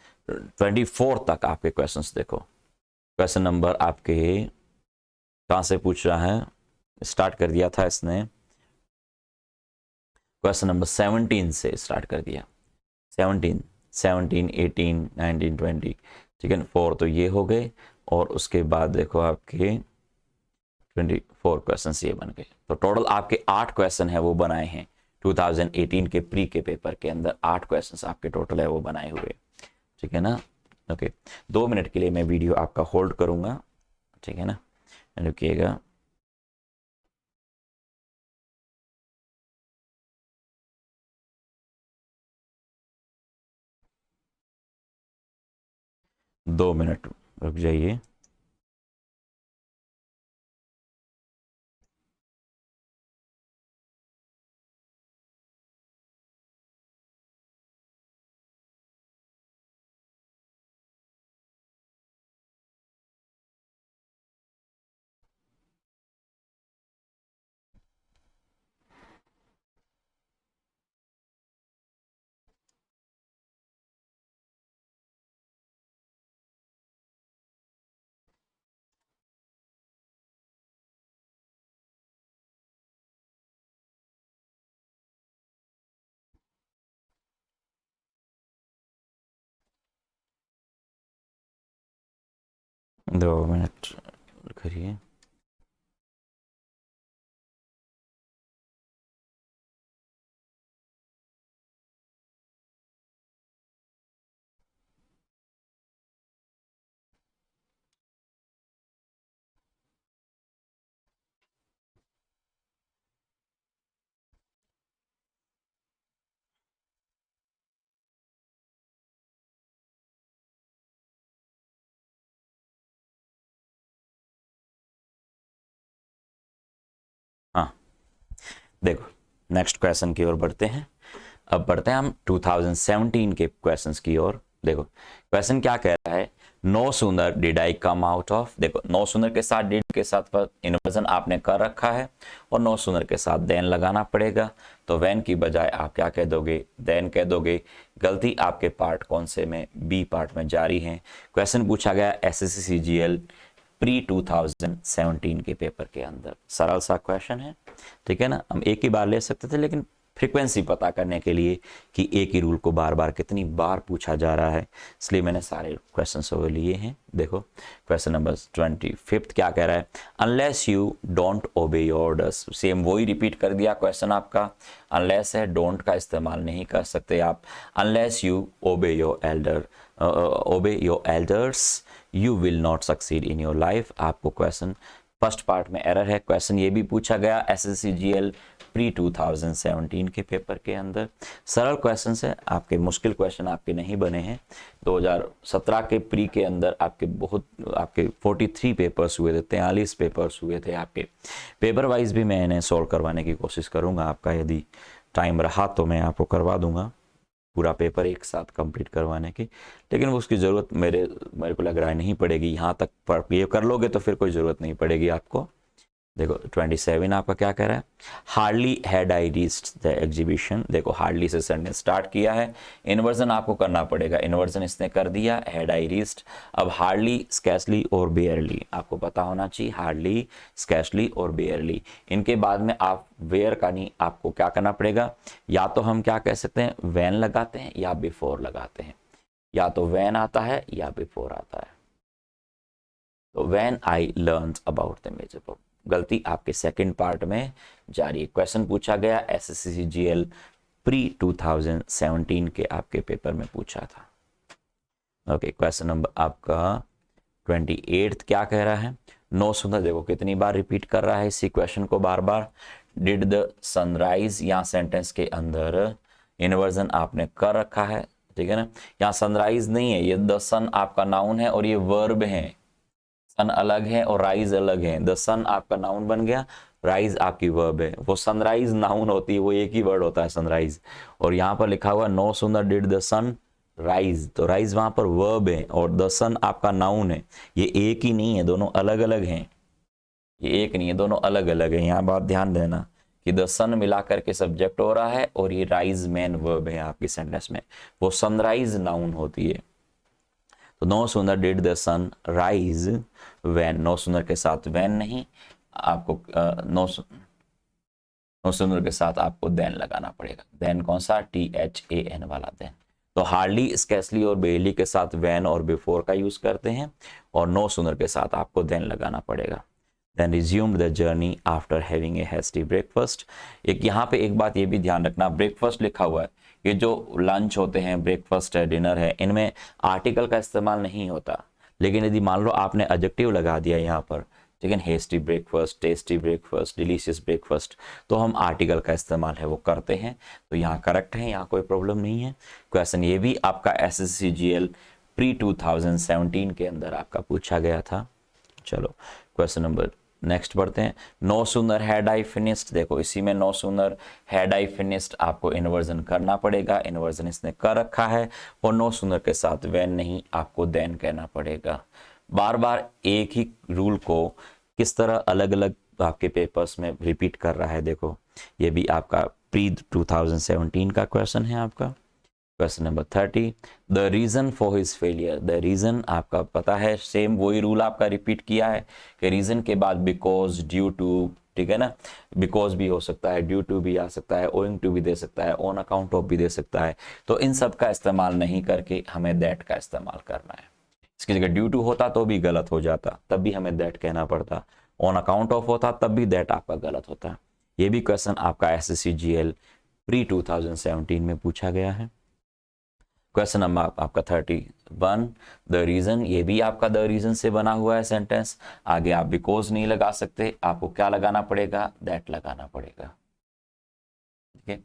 24 तक आपके क्वेश्चंस देखो। क्वेश्चन नंबर आपके कहां से पूछ रहा है, स्टार्ट कर दिया था इसने, क्वेश्चन नंबर 17 से स्टार्ट कर दिया। 17, 18, 19, 20, ठीक है, 4 तो ये हो गए, और उसके बाद देखो आपके 24 क्वेश्चंस ये बन गए। तो टोटल आपके 8 क्वेश्चन है वो बनाए हैं 2018 के प्री के पेपर के अंदर, 8 क्वेश्चंस आपके टोटल है वो बनाए हुए। ठीक है ना, ओके। 2 मिनट के लिए मैं वीडियो आपका होल्ड करूंगा, ठीक है ना, रुकिएगा। दो मिनट रुक जाइए। दो मिनट करिए। हाँ, देखो नेक्स्ट क्वेश्चन की ओर बढ़ते हैं। अब बढ़ते हैं हम 2017 के क्वेश्चंस की ओर। देखो क्वेश्चन क्या कह रहा है, no sooner did I come out of, देखो नो सूनर के साथ डिड के साथ इन्वर्जन आपने कर रखा है, और नो सूनर के साथ देन लगाना पड़ेगा। तो वैन की बजाय आप क्या कह दोगे, देन कह दोगे। गलती आपके पार्ट कौन से में, बी पार्ट में जारी है। क्वेश्चन पूछा गया SSCGL प्री 2017 के पेपर के अंदर, सरल सा क्वेश्चन है। ठीक है ना, हम एक ही बार ले सकते थे, लेकिन फ्रीक्वेंसी पता करने के लिए कि एक ही रूल को बार बार कितनी बार पूछा जा रहा है, इसलिए मैंने सारे क्वेश्चंस वो लिए हैं। देखो क्वेश्चन नंबर 25 क्या कह रहा है, अनलेस यू डोंट ओबे योर ऑर्डर्स, सेम वही रिपीट कर दिया क्वेश्चन आपका। अनलेस है, डोंट का इस्तेमाल नहीं कर सकते आप। अनलेस यू ओबे your elders you will not succeed in your life. आपको क्वेश्चन फर्स्ट पार्ट में एरर है। क्वेश्चन ये भी पूछा गया SSCGL प्री 2017 के पेपर के अंदर। सरल क्वेश्चन है आपके, मुश्किल क्वेश्चन आपके नहीं बने हैं। 2017 के प्री के अंदर आपके 43 पेपर्स हुए थे, 43 पेपर्स हुए थे आपके। पेपर वाइज भी मैं इन्हें सॉल्व करवाने की कोशिश करूंगा, आपका यदि टाइम रहा तो मैं आपको करवा दूंगा पूरा पेपर एक साथ कंप्लीट करवाने की, लेकिन वो उसकी ज़रूरत मेरे को लग रहा है नहीं पड़ेगी। यहाँ तक ये कर लोगे तो फिर कोई ज़रूरत नहीं पड़ेगी आपको। देखो 27 आपका क्या कह रहा है, hardly had I reached the exhibition. देखो हार्डली से सेंटेंस स्टार्ट किया है, इन्वर्जन आपको करना पड़ेगा, इन्वर्जन इसने कर दिया, हैड आई रीच्ड। अब हार्डली, स्कैर्सली और बेयरली आपको पता होना चाहिए, हार्डली, स्कैर्सली और बेयरली। इनके बाद में आप वेयर का नहीं, आपको क्या करना पड़ेगा, या तो हम क्या कह सकते हैं, वैन लगाते हैं या बिफोर लगाते हैं, या तो वैन आता है या बिफोर आता है। तो when I learned about the major problem, गलती आपके सेकंड पार्ट में जारी। क्वेश्चन पूछा गया SSCGL प्री 2017 के आपके पेपर में पूछा था। ओके, क्वेश्चन नंबर आपका 28 क्या कह रहा है, नो सुनर, देखो कितनी बार रिपीट कर रहा है इसी क्वेश्चन को बार बार। डिड द सनराइज, या सेंटेंस के अंदर इन्वर्जन आपने कर रखा है, ठीक है ना। यहाँ सनराइज नहीं है, ये द सन आपका नाउन है और ये वर्ब है। सन अलग है और राइज अलग है। द सन आपका नाउन बन गया, राइज आपकी वर्ब है। वो सनराइज नाउन होती है, वो एक ही वर्ड होता है सनराइज। और यहाँ पर लिखा हुआ no sooner did the sun rise, तो राइज वहां पर वर्ब है और द सन आपका नाउन है। ये एक ही नहीं है, दोनों अलग अलग हैं। ये एक नहीं है, दोनों अलग अलग है। यहाँ बात ध्यान देना कि द सन मिला करके सब्जेक्ट हो रहा है और ये राइज मेन वर्ब है आपकी सेंटेंस में। वो सनराइज नाउन होती है। तो no sooner did the sun rise than, no sooner के साथ वैन नहीं, आपको नो सूनर के साथ आपको देन लगाना पड़ेगा। देन कौन सा, THAN वाला देन। तो हार्डली, स्कैसली और बेली के साथ वैन और बिफोर का यूज करते हैं और नो सूनर के साथ आपको देन लगाना पड़ेगा। Then resumed the journey after having a hasty breakfast. एक यहाँ पे एक बात ये भी ध्यान रखना, ब्रेकफास्ट लिखा हुआ है, ये जो लंच होते हैं, ब्रेकफास्ट है, डिनर है, इनमें आर्टिकल का इस्तेमाल नहीं होता। लेकिन यदि मान लो आपने एडजेक्टिव लगा दिया यहाँ पर, ठीक है, hasty breakfast, tasty breakfast, delicious breakfast, तो हम आर्टिकल का इस्तेमाल है वो करते हैं। तो यहाँ करेक्ट है, यहाँ कोई प्रॉब्लम नहीं है। क्वेश्चन ये भी आपका SSCGL प्री 2017 के अंदर आपका पूछा गया था। चलो क्वेश्चन नंबर नेक्स्ट पढ़ते हैं। No sooner had I finished, देखो इसी में no sooner had I finished आपको इन्वर्जन करना पड़ेगा, इन्वर्जन इसने कर रखा है। और नो सूनर के साथ व्हेन नहीं, आपको देन कहना पड़ेगा। बार बार एक ही रूल को किस तरह अलग अलग आपके पेपर्स में रिपीट कर रहा है, देखो ये भी आपका प्री 2017 का क्वेश्चन है आपका। Question number 30, the reason for his failure, the reason आपका पता है, सेम वही रूल आपका रिपीट किया है कि रीजन के बाद बिकॉज, ड्यू टू, ठीक है ना, बिकॉज भी हो सकता है, ड्यू टू भी आ सकता है, ओइंग टू भी दे सकता है, ऑन अकाउंट ऑफ भी दे सकता है। तो इन सब का इस्तेमाल नहीं करके हमें दैट का इस्तेमाल करना है। इसकी जगह ड्यू टू होता तो भी गलत हो जाता, तब भी हमें दैट कहना पड़ता। ऑन अकाउंट ऑफ होता तब भी दैट आपका गलत होता। ये भी क्वेश्चन आपका SSCGL प्री 2017 में पूछा गया है। क्वेश्चन नंबर आपका 31, द रीजन, ये भी आपका द रीजन से बना हुआ है सेंटेंस। आगे आप बिकॉज नहीं लगा सकते, आपको क्या लगाना पड़ेगा, दैट लगाना पड़ेगा। ठीक है।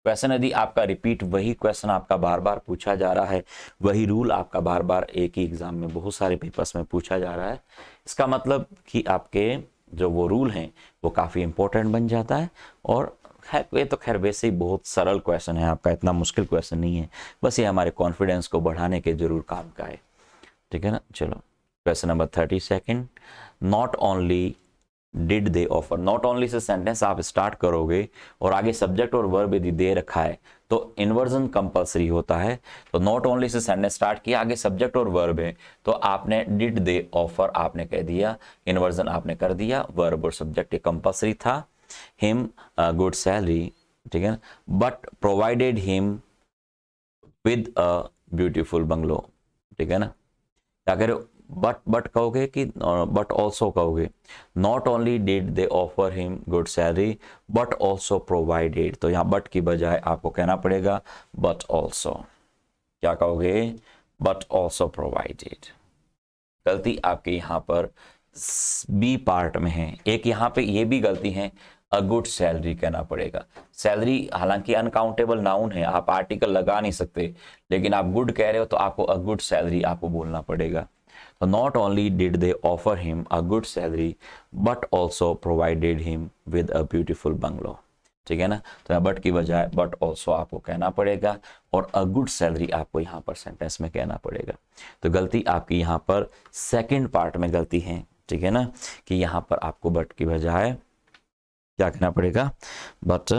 क्वेश्चन यदि आपका रिपीट, वही क्वेश्चन आपका बार बार पूछा जा रहा है, वही रूल आपका बार बार एक ही एग्जाम में बहुत सारे पेपर्स में पूछा जा रहा है, इसका मतलब कि आपके जो वो रूल हैं वो काफ़ी इंपॉर्टेंट बन जाता है। और ये तो खैर वैसे ही बहुत सरल क्वेश्चन है आपका, इतना मुश्किल क्वेश्चन नहीं है, बस ये हमारे कॉन्फिडेंस को बढ़ाने के जरूर काम का है। ठीक है ना। चलो question number 32, not only did they offer, not only say sentence आप स्टार्ट करोगे और आगे सब्जेक्ट और वर्ब यदि दे रखा है तो इन्वर्जन कंपलसरी होता है। तो not only say sentence start किया, आगे सब्जेक्ट और वर्ब है, तो आपने डिड दे ऑफर आपने कह दिया, इन्वर्जन आपने कर दिया, वर्ब और सब्जेक्ट कंपलसरी था। हिम गुड सैलरी, ठीक है ना, but provided him with a beautiful bungalow, ठीक है ना। क्या कह रहे हो, बट कहोगे कि बट ऑल्सो कहोगे, not only did they offer him good salary but also provided, तो यहाँ बट की बजाय आपको कहना पड़ेगा बट ऑल्सो। क्या कहोगे, बट ऑल्सो प्रोवाइडेड। गलती आपके यहाँ पर बी पार्ट में है। एक यहाँ पे ये भी गलती है, अ गुड सैलरी कहना पड़ेगा। सैलरी हालांकि अनकाउंटेबल नाउन है, आप आर्टिकल लगा नहीं सकते, लेकिन आप गुड कह रहे हो तो आपको अ गुड सैलरी आपको बोलना पड़ेगा। तो not only did they offer him a good salary but also provided him with a beautiful bungalow, ठीक है ना। तो बट की बजाय बट ऑल्सो आपको कहना पड़ेगा और अ गुड सैलरी आपको यहाँ पर सेंटेंस में कहना पड़ेगा। तो गलती आपकी यहाँ पर सेकंड पार्ट में गलती है, ठीक है ना, कि यहाँ पर आपको बट की बजाय क्या कहना पड़ेगा, बट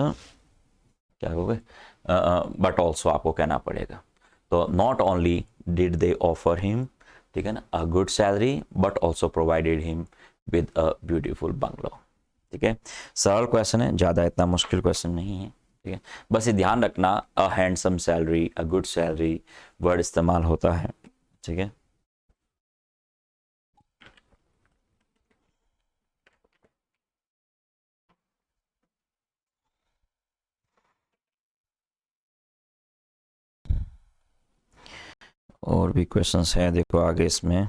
क्या होगा, बट ऑल्सो आपको कहना पड़ेगा। तो not only did they offer him, ठीक है ना, a good salary but also provided him with a beautiful bungalow. ठीक है, सरल क्वेश्चन है, ज़्यादा इतना मुश्किल क्वेश्चन नहीं है। ठीक है, बस ये ध्यान रखना, a handsome salary, a good salary word इस्तेमाल होता है। ठीक है, और भी क्वेश्चंस हैं, देखो आगे इसमें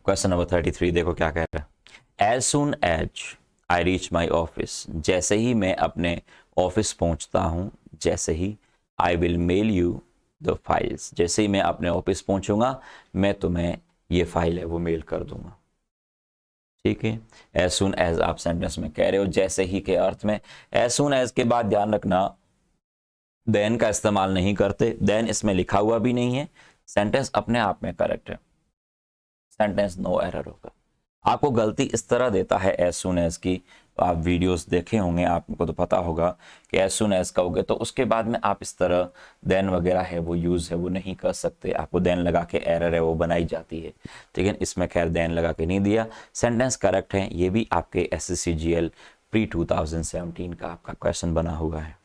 क्वेश्चन नंबर 33, देखो क्या कह रहा है। As soon as I reach my office, जैसे ही मैं अपने ऑफिस पहुंचता हूं, जैसे ही I will mail you the files, जैसे ही मैं अपने ऑफिस पहुंचूंगा मैं तुम्हें ये फाइल है वो मेल कर दूंगा। ठीक है, एज सुन एज आप सेंटेंस में कह रहे हो, जैसे ही के अर्थ में एज सुन एज के बाद ध्यान रखना देन का इस्तेमाल नहीं करते, देन इसमें लिखा हुआ भी नहीं है, सेंटेंस अपने आप में करेक्ट है, सेंटेंस नो एरर होगा। आपको गलती इस तरह देता है एज सुन एज की, आप वीडियोस देखे होंगे, आपको तो पता होगा कि एज सुन एज कहोगे तो उसके बाद में आप इस तरह देन वगैरह है वो यूज है वो नहीं कर सकते, आपको देन लगा के एरर है वो बनाई जाती है। लेकिन इसमें खैर देन लगा के नहीं दिया, सेंटेंस करेक्ट है। ये भी आपके SSCGL प्री 2017 का आपका क्वेश्चन बना हुआ है।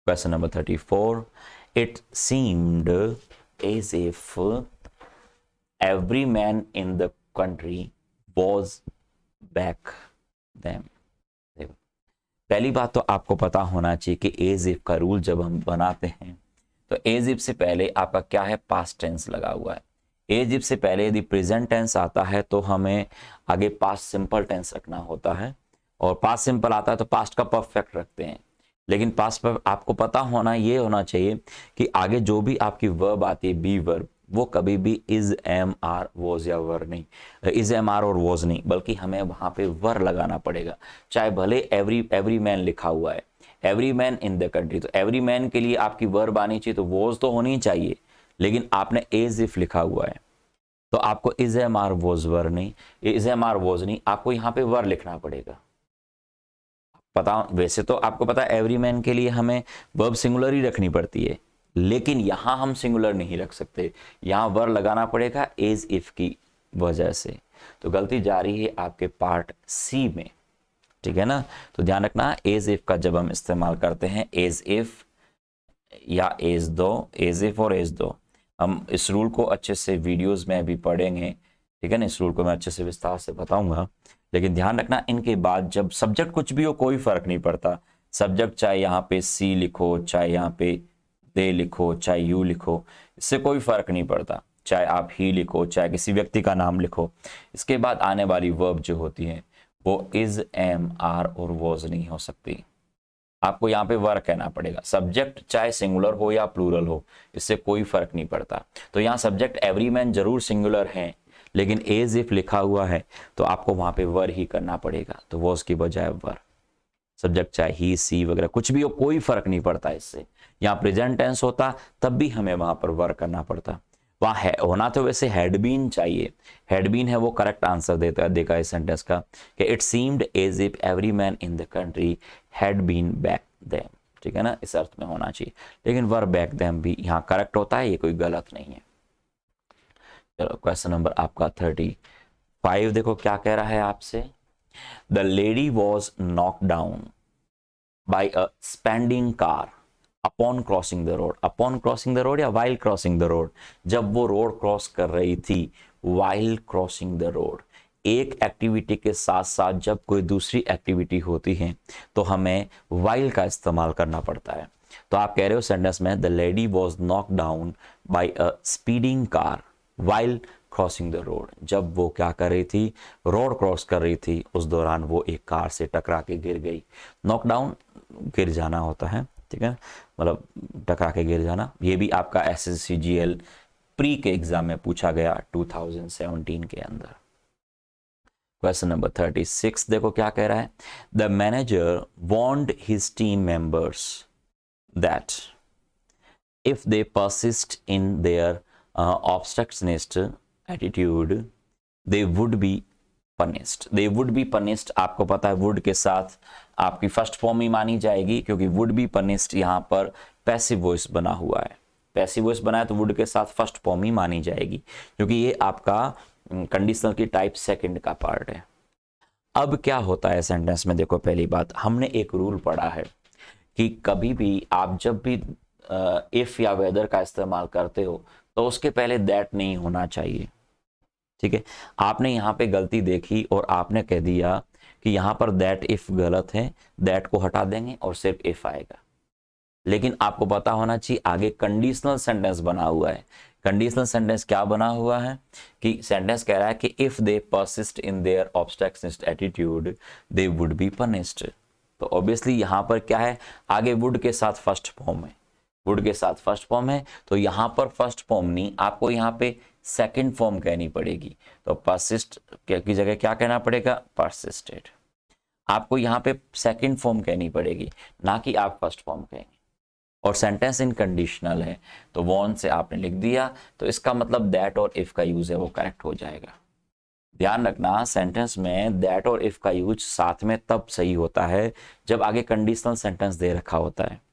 Question number 34, it seemed as if every man in the country was back them। देखो, पहली बात तो आपको पता होना चाहिए कि एज इफ का रूल जब हम बनाते हैं तो एज इफ से पहले आपका क्या है, पास्ट टेंस लगा हुआ है। एज इफ से पहले यदि प्रेजेंट टेंस आता है तो हमें आगे पास्ट सिंपल टेंस रखना होता है, और पास्ट सिंपल आता है तो पास्ट का परफेक्ट रखते हैं। लेकिन पास्ट पर आपको पता होना ये होना चाहिए कि आगे जो भी आपकी वर्ब आती है बी वर्ब, वो कभी भी इज एम आर वॉज या वर नहीं, इज एम आर और वॉज नहीं, बल्कि हमें वहां पे वर लगाना पड़ेगा। चाहे भले एवरी मैन लिखा हुआ है, every man in the country, तो एवरी मैन के लिए आपकी वर्ब आनी चाहिए तो वॉज तो होनी चाहिए, लेकिन आपने एज इफ लिखा हुआ है तो आपको is am are was were नहीं, इज एम आर वॉज नहीं, आपको यहाँ पे वर लिखना पड़ेगा। पता वैसे तो आपको पता है एवरी मैन के लिए हमें वर्ब सिंगुलर ही रखनी पड़ती है, लेकिन यहां हम सिंगुलर नहीं रख सकते, यहां वर लगाना पड़ेगा एज इफ की वजह से। तो गलती जा रही है आपके पार्ट सी में, ठीक है ना। तो ध्यान रखना एज इफ का जब हम इस्तेमाल करते हैं एज इफ या एज दो, एज इफ और एज दो, हम इस रूल को अच्छे से वीडियोस में भी पढ़ेंगे, ठीक है ना। इस रूल को मैं अच्छे से विस्तार से बताऊंगा, लेकिन ध्यान रखना इनके बाद जब सब्जेक्ट कुछ भी हो कोई फर्क नहीं पड़ता, सब्जेक्ट चाहे यहाँ पे सी लिखो, चाहे यहाँ पे दे लिखो, चाहे यू लिखो, इससे कोई फर्क नहीं पड़ता, चाहे आप ही लिखो, चाहे किसी व्यक्ति का नाम लिखो, इसके बाद आने वाली वर्ब जो होती है वो इज एम आर और वॉज नहीं हो सकती, आपको यहाँ पे वर कहना पड़ेगा। सब्जेक्ट चाहे सिंगुलर हो या प्लूरल हो, इससे कोई फर्क नहीं पड़ता। तो यहाँ सब्जेक्ट एवरी मैन जरूर सिंगुलर है, लेकिन एज इफ लिखा हुआ है तो आपको वहां पे वर ही करना पड़ेगा, तो वॉज की बजाय वर। सब्जेक्ट चाहे ही सी वगैरह कुछ भी हो कोई फर्क नहीं पड़ता इससे। यहाँ प्रेजेंट टेंस होता तब भी हमें वहां पर वर करना पड़ता, वहां है होना तो वैसे हैड बीन चाहिए, हैड बीन है वो करेक्ट आंसर देगा इस सेंटेंस का कि it seemed as if every man in the country had been back them, ठीक है ना, इस अर्थ में होना चाहिए। लेकिन वर बैक देम भी यहाँ करेक्ट होता है, ये कोई गलत नहीं है। चलो क्वेश्चन नंबर आपका 35 देखो क्या कह रहा है आपसे, the lady was knock down by a spending car upon crossing the road, upon crossing the road या वाइल क्रॉसिंग द रोड, जब वो रोड क्रॉस कर रही थी, वाइल क्रॉसिंग द रोड। एक एक्टिविटी के साथ साथ जब कोई दूसरी एक्टिविटी होती है तो हमें वाइल का इस्तेमाल करना पड़ता है। तो आप कह रहे हो सेंटेंस में the lady was knock down by a speeding car while crossing the road, जब वो क्या कर रही थी, रोड क्रॉस कर रही थी, उस दौरान वो एक कार से टकरा के गिर गई। नॉकडाउन गिर जाना होता है, ठीक है, मतलब टकरा के गिर जाना। ये भी आपका SSCGL प्री के एग्जाम में पूछा गया 2017 के अंदर। क्वेश्चन नंबर 36 देखो क्या कह रहा है, the manager warned his team members that if they persist in their obstructionist attitude they would be punished। they would be punished आपको पता है would के साथ आपकी फर्स्ट फॉर्म ही मानी जाएगी, क्योंकि would be punished यहाँ पर पैसिव वॉइस बना हुआ है, पैसिव वॉइस बना है तो would के साथ फर्स्ट फॉर्म ही मानी जाएगी, क्योंकि ये आपका कंडीशनल की टाइप सेकंड का पार्ट है। अब क्या होता है सेंटेंस में, देखो पहली बात हमने एक रूल पढ़ा है कि कभी भी आप जब भी इफ या वेदर का इस्तेमाल करते हो तो उसके पहले दैट नहीं होना चाहिए, ठीक है। आपने यहाँ पे गलती देखी और आपने कह दिया कि यहाँ पर दैट इफ गलत है, दैट को हटा देंगे और सिर्फ इफ आएगा। लेकिन आपको पता होना चाहिए आगे कंडीशनल सेंटेंस बना हुआ है। कंडीशनल सेंटेंस क्या बना हुआ है कि सेंटेंस कह रहा है कि if they persist in their obstructionist attitude they would be punished. तो ऑब्वियसली यहाँ पर क्या है, आगे वुड के साथ फर्स्ट फॉर्म है, वुड के साथ फर्स्ट फॉर्म है, तो यहाँ पर फर्स्ट फॉर्म नहीं, आपको यहाँ पे सेकंड फॉर्म कहनी पड़ेगी। तो परसिस्ट की जगह क्या कहना पड़ेगा, परसिस्टेड। आपको यहाँ पे सेकंड फॉर्म कहनी पड़ेगी, ना कि आप फर्स्ट फॉर्म कहेंगे। और सेंटेंस इन कंडीशनल है, तो वॉन से आपने लिख दिया, तो इसका मतलब दैट और इफ का यूज है वो करेक्ट हो जाएगा। ध्यान रखना, सेंटेंस में दैट और इफ का यूज साथ में तब सही होता है जब आगे कंडीशनल सेंटेंस दे रखा होता है।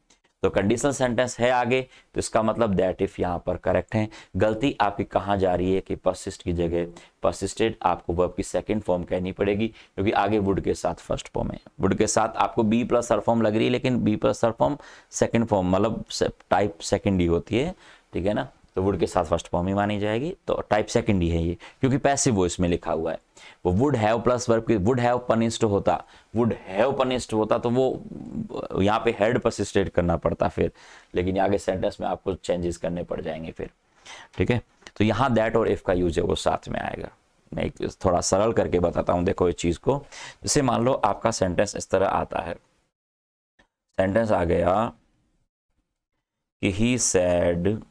तो कंडीशनल सेंटेंस है आगे, तो इसका मतलब दैट इफ यहाँ पर करेक्ट है। गलती आपकी कहाँ जा रही है कि परसिस्ट की जगह परसिस्टेड, आपको वर्ब की सेकंड फॉर्म कहनी पड़ेगी, क्योंकि आगे वुड के साथ फर्स्ट फॉर्म है। वुड के साथ आपको बी प्लस सर फॉर्म लग रही है, लेकिन be plus sir form second form मतलब टाइप सेकंड ही होती है, ठीक है ना। तो वुड के साथ फर्स्ट फॉर्म ही मानी जाएगी, तो टाइप सेकंड ही है ये, क्योंकि पैसिव वॉइस में लिखा हुआ है। वो वुड हैव प्लस वर्ब की वुड हैव पनिश्ड होता, वुड हैव पनिश्ड होता तो वो यहाँ पे हेड परसिस्टेड करना पड़ता फिर, लेकिन आगे सेंटेंस में आपको चेंजेस करने पड़ जाएंगे फिर, ठीक है। तो यहाँ दैट और इफ का यूज है वो साथ में आएगा। मैं एक थोड़ा सरल करके बताता हूँ, देखो इस चीज को। जैसे मान लो आपका सेंटेंस इस तरह आता है, सेंटेंस आ गया कि ही said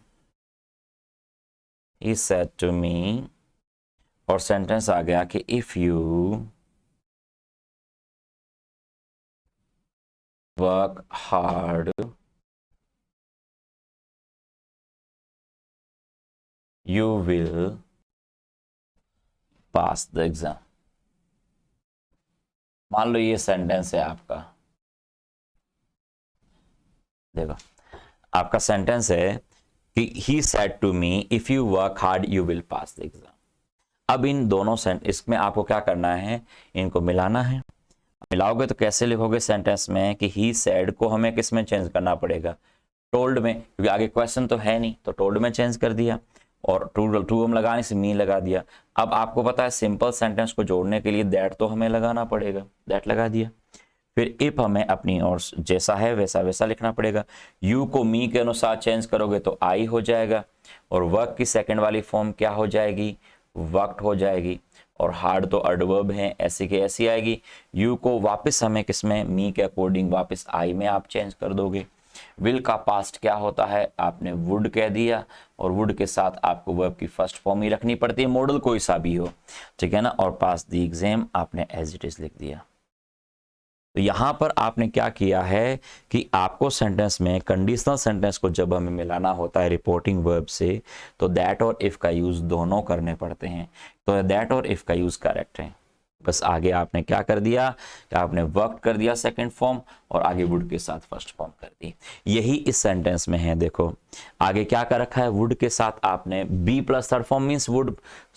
to me, और सेंटेंस आ गया कि if you work hard you will pass the exam. मान लो ये सेंटेंस है आपका, देखो आपका सेंटेंस है कि he said to me if you work hard you will pass the exam। अब इन दोनों इसमें आपको क्या करना है, इनको मिलाना है। मिलाओगे तो कैसे लिखोगे सेंटेंस में कि he said को हमें किस में चेंज करना पड़ेगा, टोल्ड में, क्योंकि आगे क्वेश्चन तो है नहीं, तो टोल्ड में चेंज कर दिया, और टू हम लगाने से मी लगा दिया। अब आपको पता है सिंपल सेंटेंस को जोड़ने के लिए दैट तो हमें लगाना पड़ेगा, दैट लगा दिया। फिर इफ हमें अपनी और जैसा है वैसा वैसा लिखना पड़ेगा। यू को मी के अनुसार चेंज करोगे तो आई हो जाएगा, और वर्क की सेकंड वाली फॉर्म क्या हो जाएगी, वर्कड हो जाएगी। और हार्ड तो एडवर्ब है, ऐसी के ऐसी आएगी। यू को वापस हमें किसमें, मी के अकॉर्डिंग वापस आई में आप चेंज कर दोगे। विल का पास्ट क्या होता है, आपने वुड कह दिया, और वुड के साथ आपको वर्ब की फर्स्ट फॉर्म ही रखनी पड़ती है, मॉडल कोई सा भी हो, ठीक है ना। और पास द एग्जाम आपने एज इट इज लिख दिया। तो यहां पर आपने क्या किया है कि आपको सेंटेंस में कंडीशनल सेंटेंस को जब हमें मिलाना होता है रिपोर्टिंग वर्ब से, तो दैट और इफ का यूज दोनों करने पड़ते हैं। तो दैट और इफ का यूज करेक्ट है। बस आगे आपने क्या कर दिया कि आपने वर्क कर दिया सेकंड फॉर्म, और आगे वुड के साथ फर्स्ट फॉर्म कर दी। यही इस सेंटेंस में है। देखो आगे क्या कर रखा है, वुड के साथ आपने be plus third form means would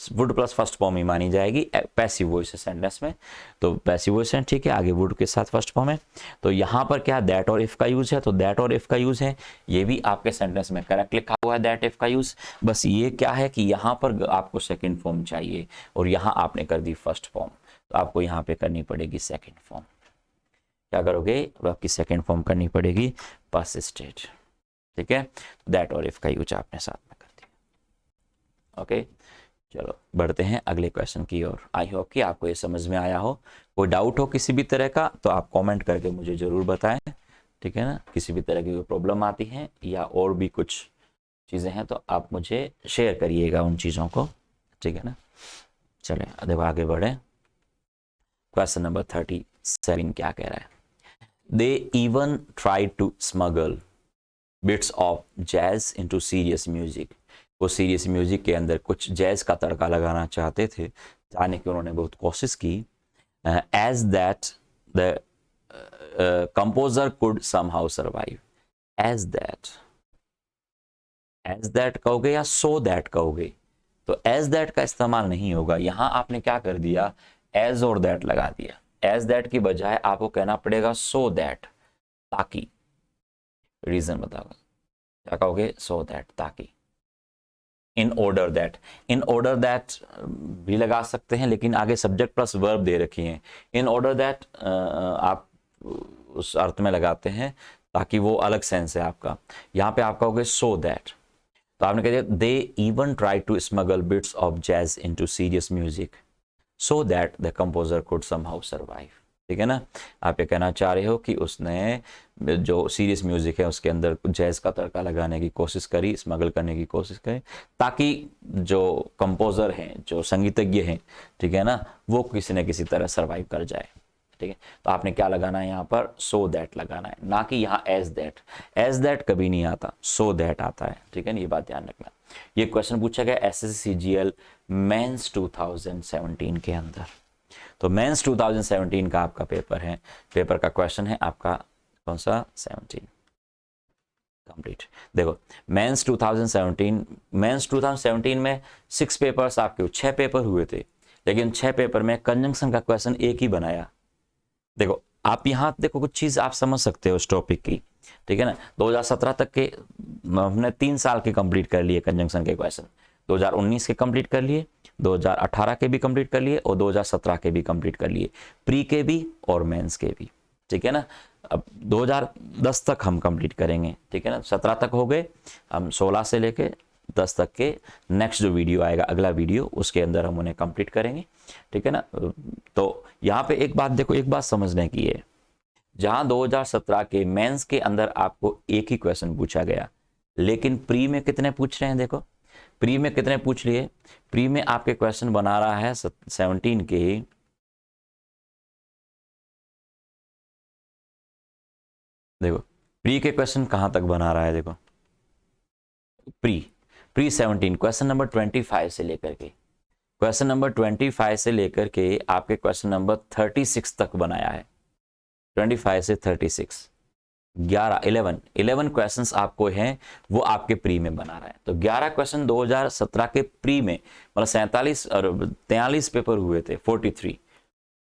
plus first form ही मानी जाएगी पैसिव वॉइस है सेंटेंस में, तो पैसिव वॉइस है, ठीक है। आगे वुड के साथ फर्स्ट फॉर्म है, तो यहाँ पर क्या दैट और इफ का यूज है, तो दैट और इफ का यूज है। ये भी आपके सेंटेंस में करेक्ट लिखा हुआ है दैट इफ का यूज। बस ये क्या है कि यहाँ पर आपको सेकेंड फॉर्म चाहिए, और यहाँ आपने कर दी फर्स्ट फॉर्म, तो आपको यहाँ पे करनी पड़ेगी सेकंड फॉर्म। क्या करोगे, तो आपकी सेकंड फॉर्म करनी पड़ेगी परसिस्टेड, ठीक है। दैट और इफ का यूज आपने साथ में कर दिया। ओके, चलो बढ़ते हैं अगले क्वेश्चन की ओर। आई होप कि आपको ये समझ में आया हो। कोई डाउट हो किसी भी तरह का तो आप कमेंट करके मुझे जरूर बताएं, ठीक है ना। किसी भी तरह की कोई प्रॉब्लम आती है या और भी कुछ चीज़ें हैं तो आप मुझे शेयर करिएगा उन चीज़ों को, ठीक है ना। चलें देखो आगे बढ़े। क्वेश्चन नंबर 37 क्या कह रहा है, they even try to smuggle bits of jazz into serious music. वो सीरियस म्यूजिक के अंदर कुछ जैज का तड़का लगाना चाहते थे, जाने की उन्होंने बहुत कोशिश की। As that the composer could somehow survive. As that कहोगे या सो दैट कहोगे, तो एज दैट का इस्तेमाल नहीं होगा। यहां आपने क्या कर दिया, एज और दैट लगा दिया। एज दैट की बजाय आपको कहना पड़ेगा सो दैट, ताकि। रीजन बताओ, क्या कहोगे, सो दैट, ताकि। इन ऑर्डर दैट भी लगा सकते हैं, लेकिन आगे सब्जेक्ट प्लस वर्ब दे रखी है। इन ऑर्डर दैट आप उस अर्थ में लगाते हैं ताकि वो अलग सेंस है आपका। यहाँ पे आप कहोगे सो दैट, तो आपने कह दिया they even try to smuggle bits of jazz into serious music so that the composer could somehow survive। ठीक है ना। आप ये कहना चाह रहे हो कि उसने जो सीरियस म्यूजिक है उसके अंदर जैज का तड़का लगाने की कोशिश करी, स्मगल करने की कोशिश करी, ताकि जो कंपोजर हैं, जो संगीतज्ञ हैं, ठीक है ना, वो किसी न किसी तरह सर्वाइव कर जाए। ठीक है, तो आपने क्या लगाना है यहाँ पर, सो दैट लगाना है, ना कि यहाँ एज दैट। एज दैट कभी नहीं आता, सो दैट आता है। ठीक है ना, ये बात ध्यान रखना। ये क्वेश्चन पूछा गया SSCGL मेंस 2017 के अंदर। तो मेंस 2017 का आपका पेपर है, पेपर का क्वेश्चन है आपका कौन सा, 17 कंप्लीट। देखो मेंस 2017 में 6 पेपर्स आपके 6 पेपर हुए थे, लेकिन 6 पेपर में कंजंक्शन का क्वेश्चन एक ही बनाया। देखो आप यहाँ देखो कुछ चीज आप समझ सकते हो इस टॉपिक की। ठीक है ना, 2017 तक के हमने 3 साल के कंप्लीट कर लिए कंजंक्शन के क्वेश्चन, 2019 के कंप्लीत कर लिए, 2018 के भी कंप्लीट कर लिए और 2017 के भी कंप्लीट कर लिए, प्री के भी और मेंस के भी। ठीक है ना, अब 2010 तक हम कंप्लीट करेंगे। ठीक है ना, 17 तक हो गए, हम 16 से लेके 10 तक के नेक्स्ट जो वीडियो आएगा, अगला वीडियो, उसके अंदर हम उन्हें कंप्लीट करेंगे। ठीक है ना, तो यहाँ पे एक बात देखो, एक बात समझने की है, जहां 2017 के मेंस के अंदर आपको एक ही क्वेश्चन पूछा गया, लेकिन प्री में कितने पूछ रहे हैं। देखो प्री में कितने पूछ लिए, प्री में आपके क्वेश्चन बना रहा है 17 के, देखो प्री के क्वेश्चन कहां तक बना रहा है। देखो प्री 17 क्वेश्चन नंबर 25 से लेकर के, क्वेश्चन नंबर 25 से लेकर के आपके क्वेश्चन नंबर 36 तक बनाया है। 25 से 36 11 क्वेश्चंस आपको हैं, वो आपके प्री में बना रहा है। तो 11 क्वेश्चन 2017 के प्री में, मतलब 47 और 43 पेपर हुए थे, 43।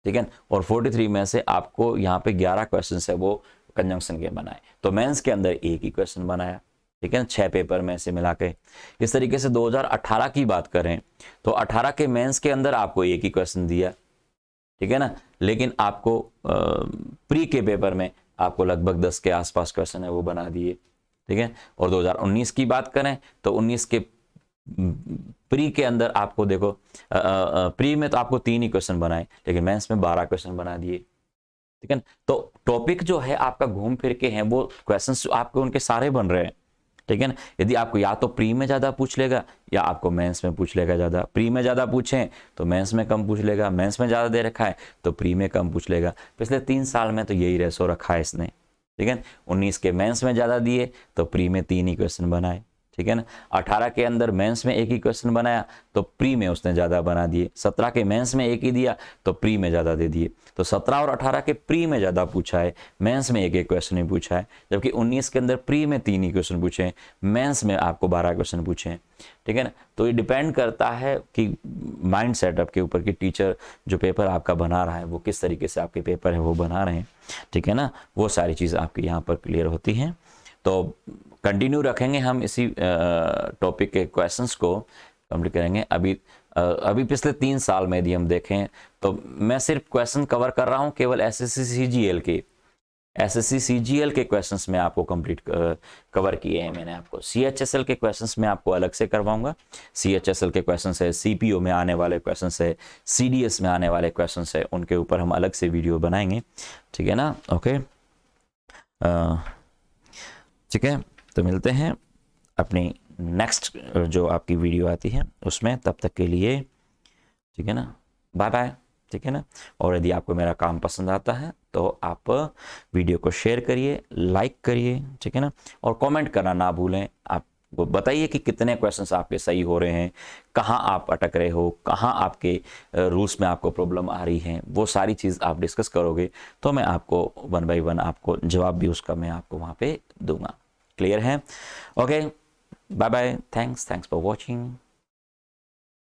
ठीक है, और 43 में से आपको यहाँ पे 11 क्वेश्चन है वो कंजंक्शन के बनाए। तो मेंस के अंदर एक ही क्वेश्चन बनाया। ठीक है, 6 पेपर में से मिला के। इस तरीके से 2018 की बात करें तो 18 के मेंस के अंदर आपको एक ही क्वेश्चन दिया। ठीक है ना, लेकिन आपको प्री के पेपर में आपको लगभग 10 के आसपास क्वेश्चन है वो बना दिए। ठीक है, और 2019 की बात करें तो 19 के प्री के अंदर आपको देखो, प्री में तो आपको 3 ही क्वेश्चन बनाए, लेकिन मेंस में 12 क्वेश्चन बना दिए। ठीक है, तो टॉपिक जो है आपका घूम फिर के हैं, वो क्वेश्चंस आपके उनके सारे बन रहे हैं। ठीक है ना, यदि आपको या तो प्री में ज़्यादा पूछ लेगा या आपको मेंस में पूछ लेगा ज़्यादा। प्री में ज़्यादा पूछें तो मेंस में कम पूछ लेगा, मेंस में ज़्यादा दे रखा है तो प्री में कम पूछ लेगा। पिछले 3 साल में तो यही रेशो रखा है इसने। ठीक है, 19 के मेंस में ज़्यादा दिए तो प्री में 3 ही क्वेश्चन बनाए। ठीक है ना, 18 के अंदर मेंस में एक ही क्वेश्चन बनाया तो प्री में उसने ज़्यादा बना दिए। 17 के मेंस में एक ही दिया तो प्री में ज़्यादा दे दिए। तो 17 और 18 के प्री में ज़्यादा पूछा है, मेंस में एक एक क्वेश्चन ही पूछा है, जबकि 19 के अंदर प्री में 3 ही क्वेश्चन पूछे हैं, मेंस में आपको 12 क्वेश्चन पूछे हैं। ठीक है ना, तो ये डिपेंड करता है कि माइंड सेटअप के ऊपर कि टीचर जो पेपर आपका बना रहा है वो किस तरीके से आपके पेपर है वो बना रहे हैं। ठीक है ना, वो सारी चीज़ आपकी यहाँ पर क्लियर होती हैं। तो कंटिन्यू रखेंगे हम इसी टॉपिक के क्वेश्चंस को कंप्लीट करेंगे। अभी पिछले 3 साल में यदि हम देखें तो मैं सिर्फ क्वेश्चन कवर कर रहा हूं केवल एसएससी सीजीएल के क्वेश्चंस में आपको कंप्लीट कवर किए हैं मैंने। आपको सीएचएसएल के क्वेश्चंस में आपको अलग से करवाऊंगा। सीएचएसएल के क्वेश्चंस है, सीपीओ में आने वाले क्वेश्चंस है, सीडीएस में आने वाले क्वेश्चंस है, उनके ऊपर हम अलग से वीडियो बनाएंगे। ठीक है ना, ओके, ठीक है, तो मिलते हैं अपनी नेक्स्ट जो आपकी वीडियो आती है उसमें। तब तक के लिए ठीक है ना, बाय बाय। ठीक है ना, और यदि आपको मेरा काम पसंद आता है तो आप वीडियो को शेयर करिए, लाइक करिए। ठीक है ना, और कमेंट करना ना भूलें। आप वो बताइए कि कितने क्वेश्चंस आपके सही हो रहे हैं, कहाँ आप अटक रहे हो, कहाँ आपके रूल्स में आपको प्रॉब्लम आ रही है, वो सारी चीज़ आप डिस्कस करोगे तो मैं आपको 1 बाय 1 आपको जवाब भी उसका मैं आपको वहाँ पे दूंगा। क्लियर है? Okay, bye bye, thanks for watching.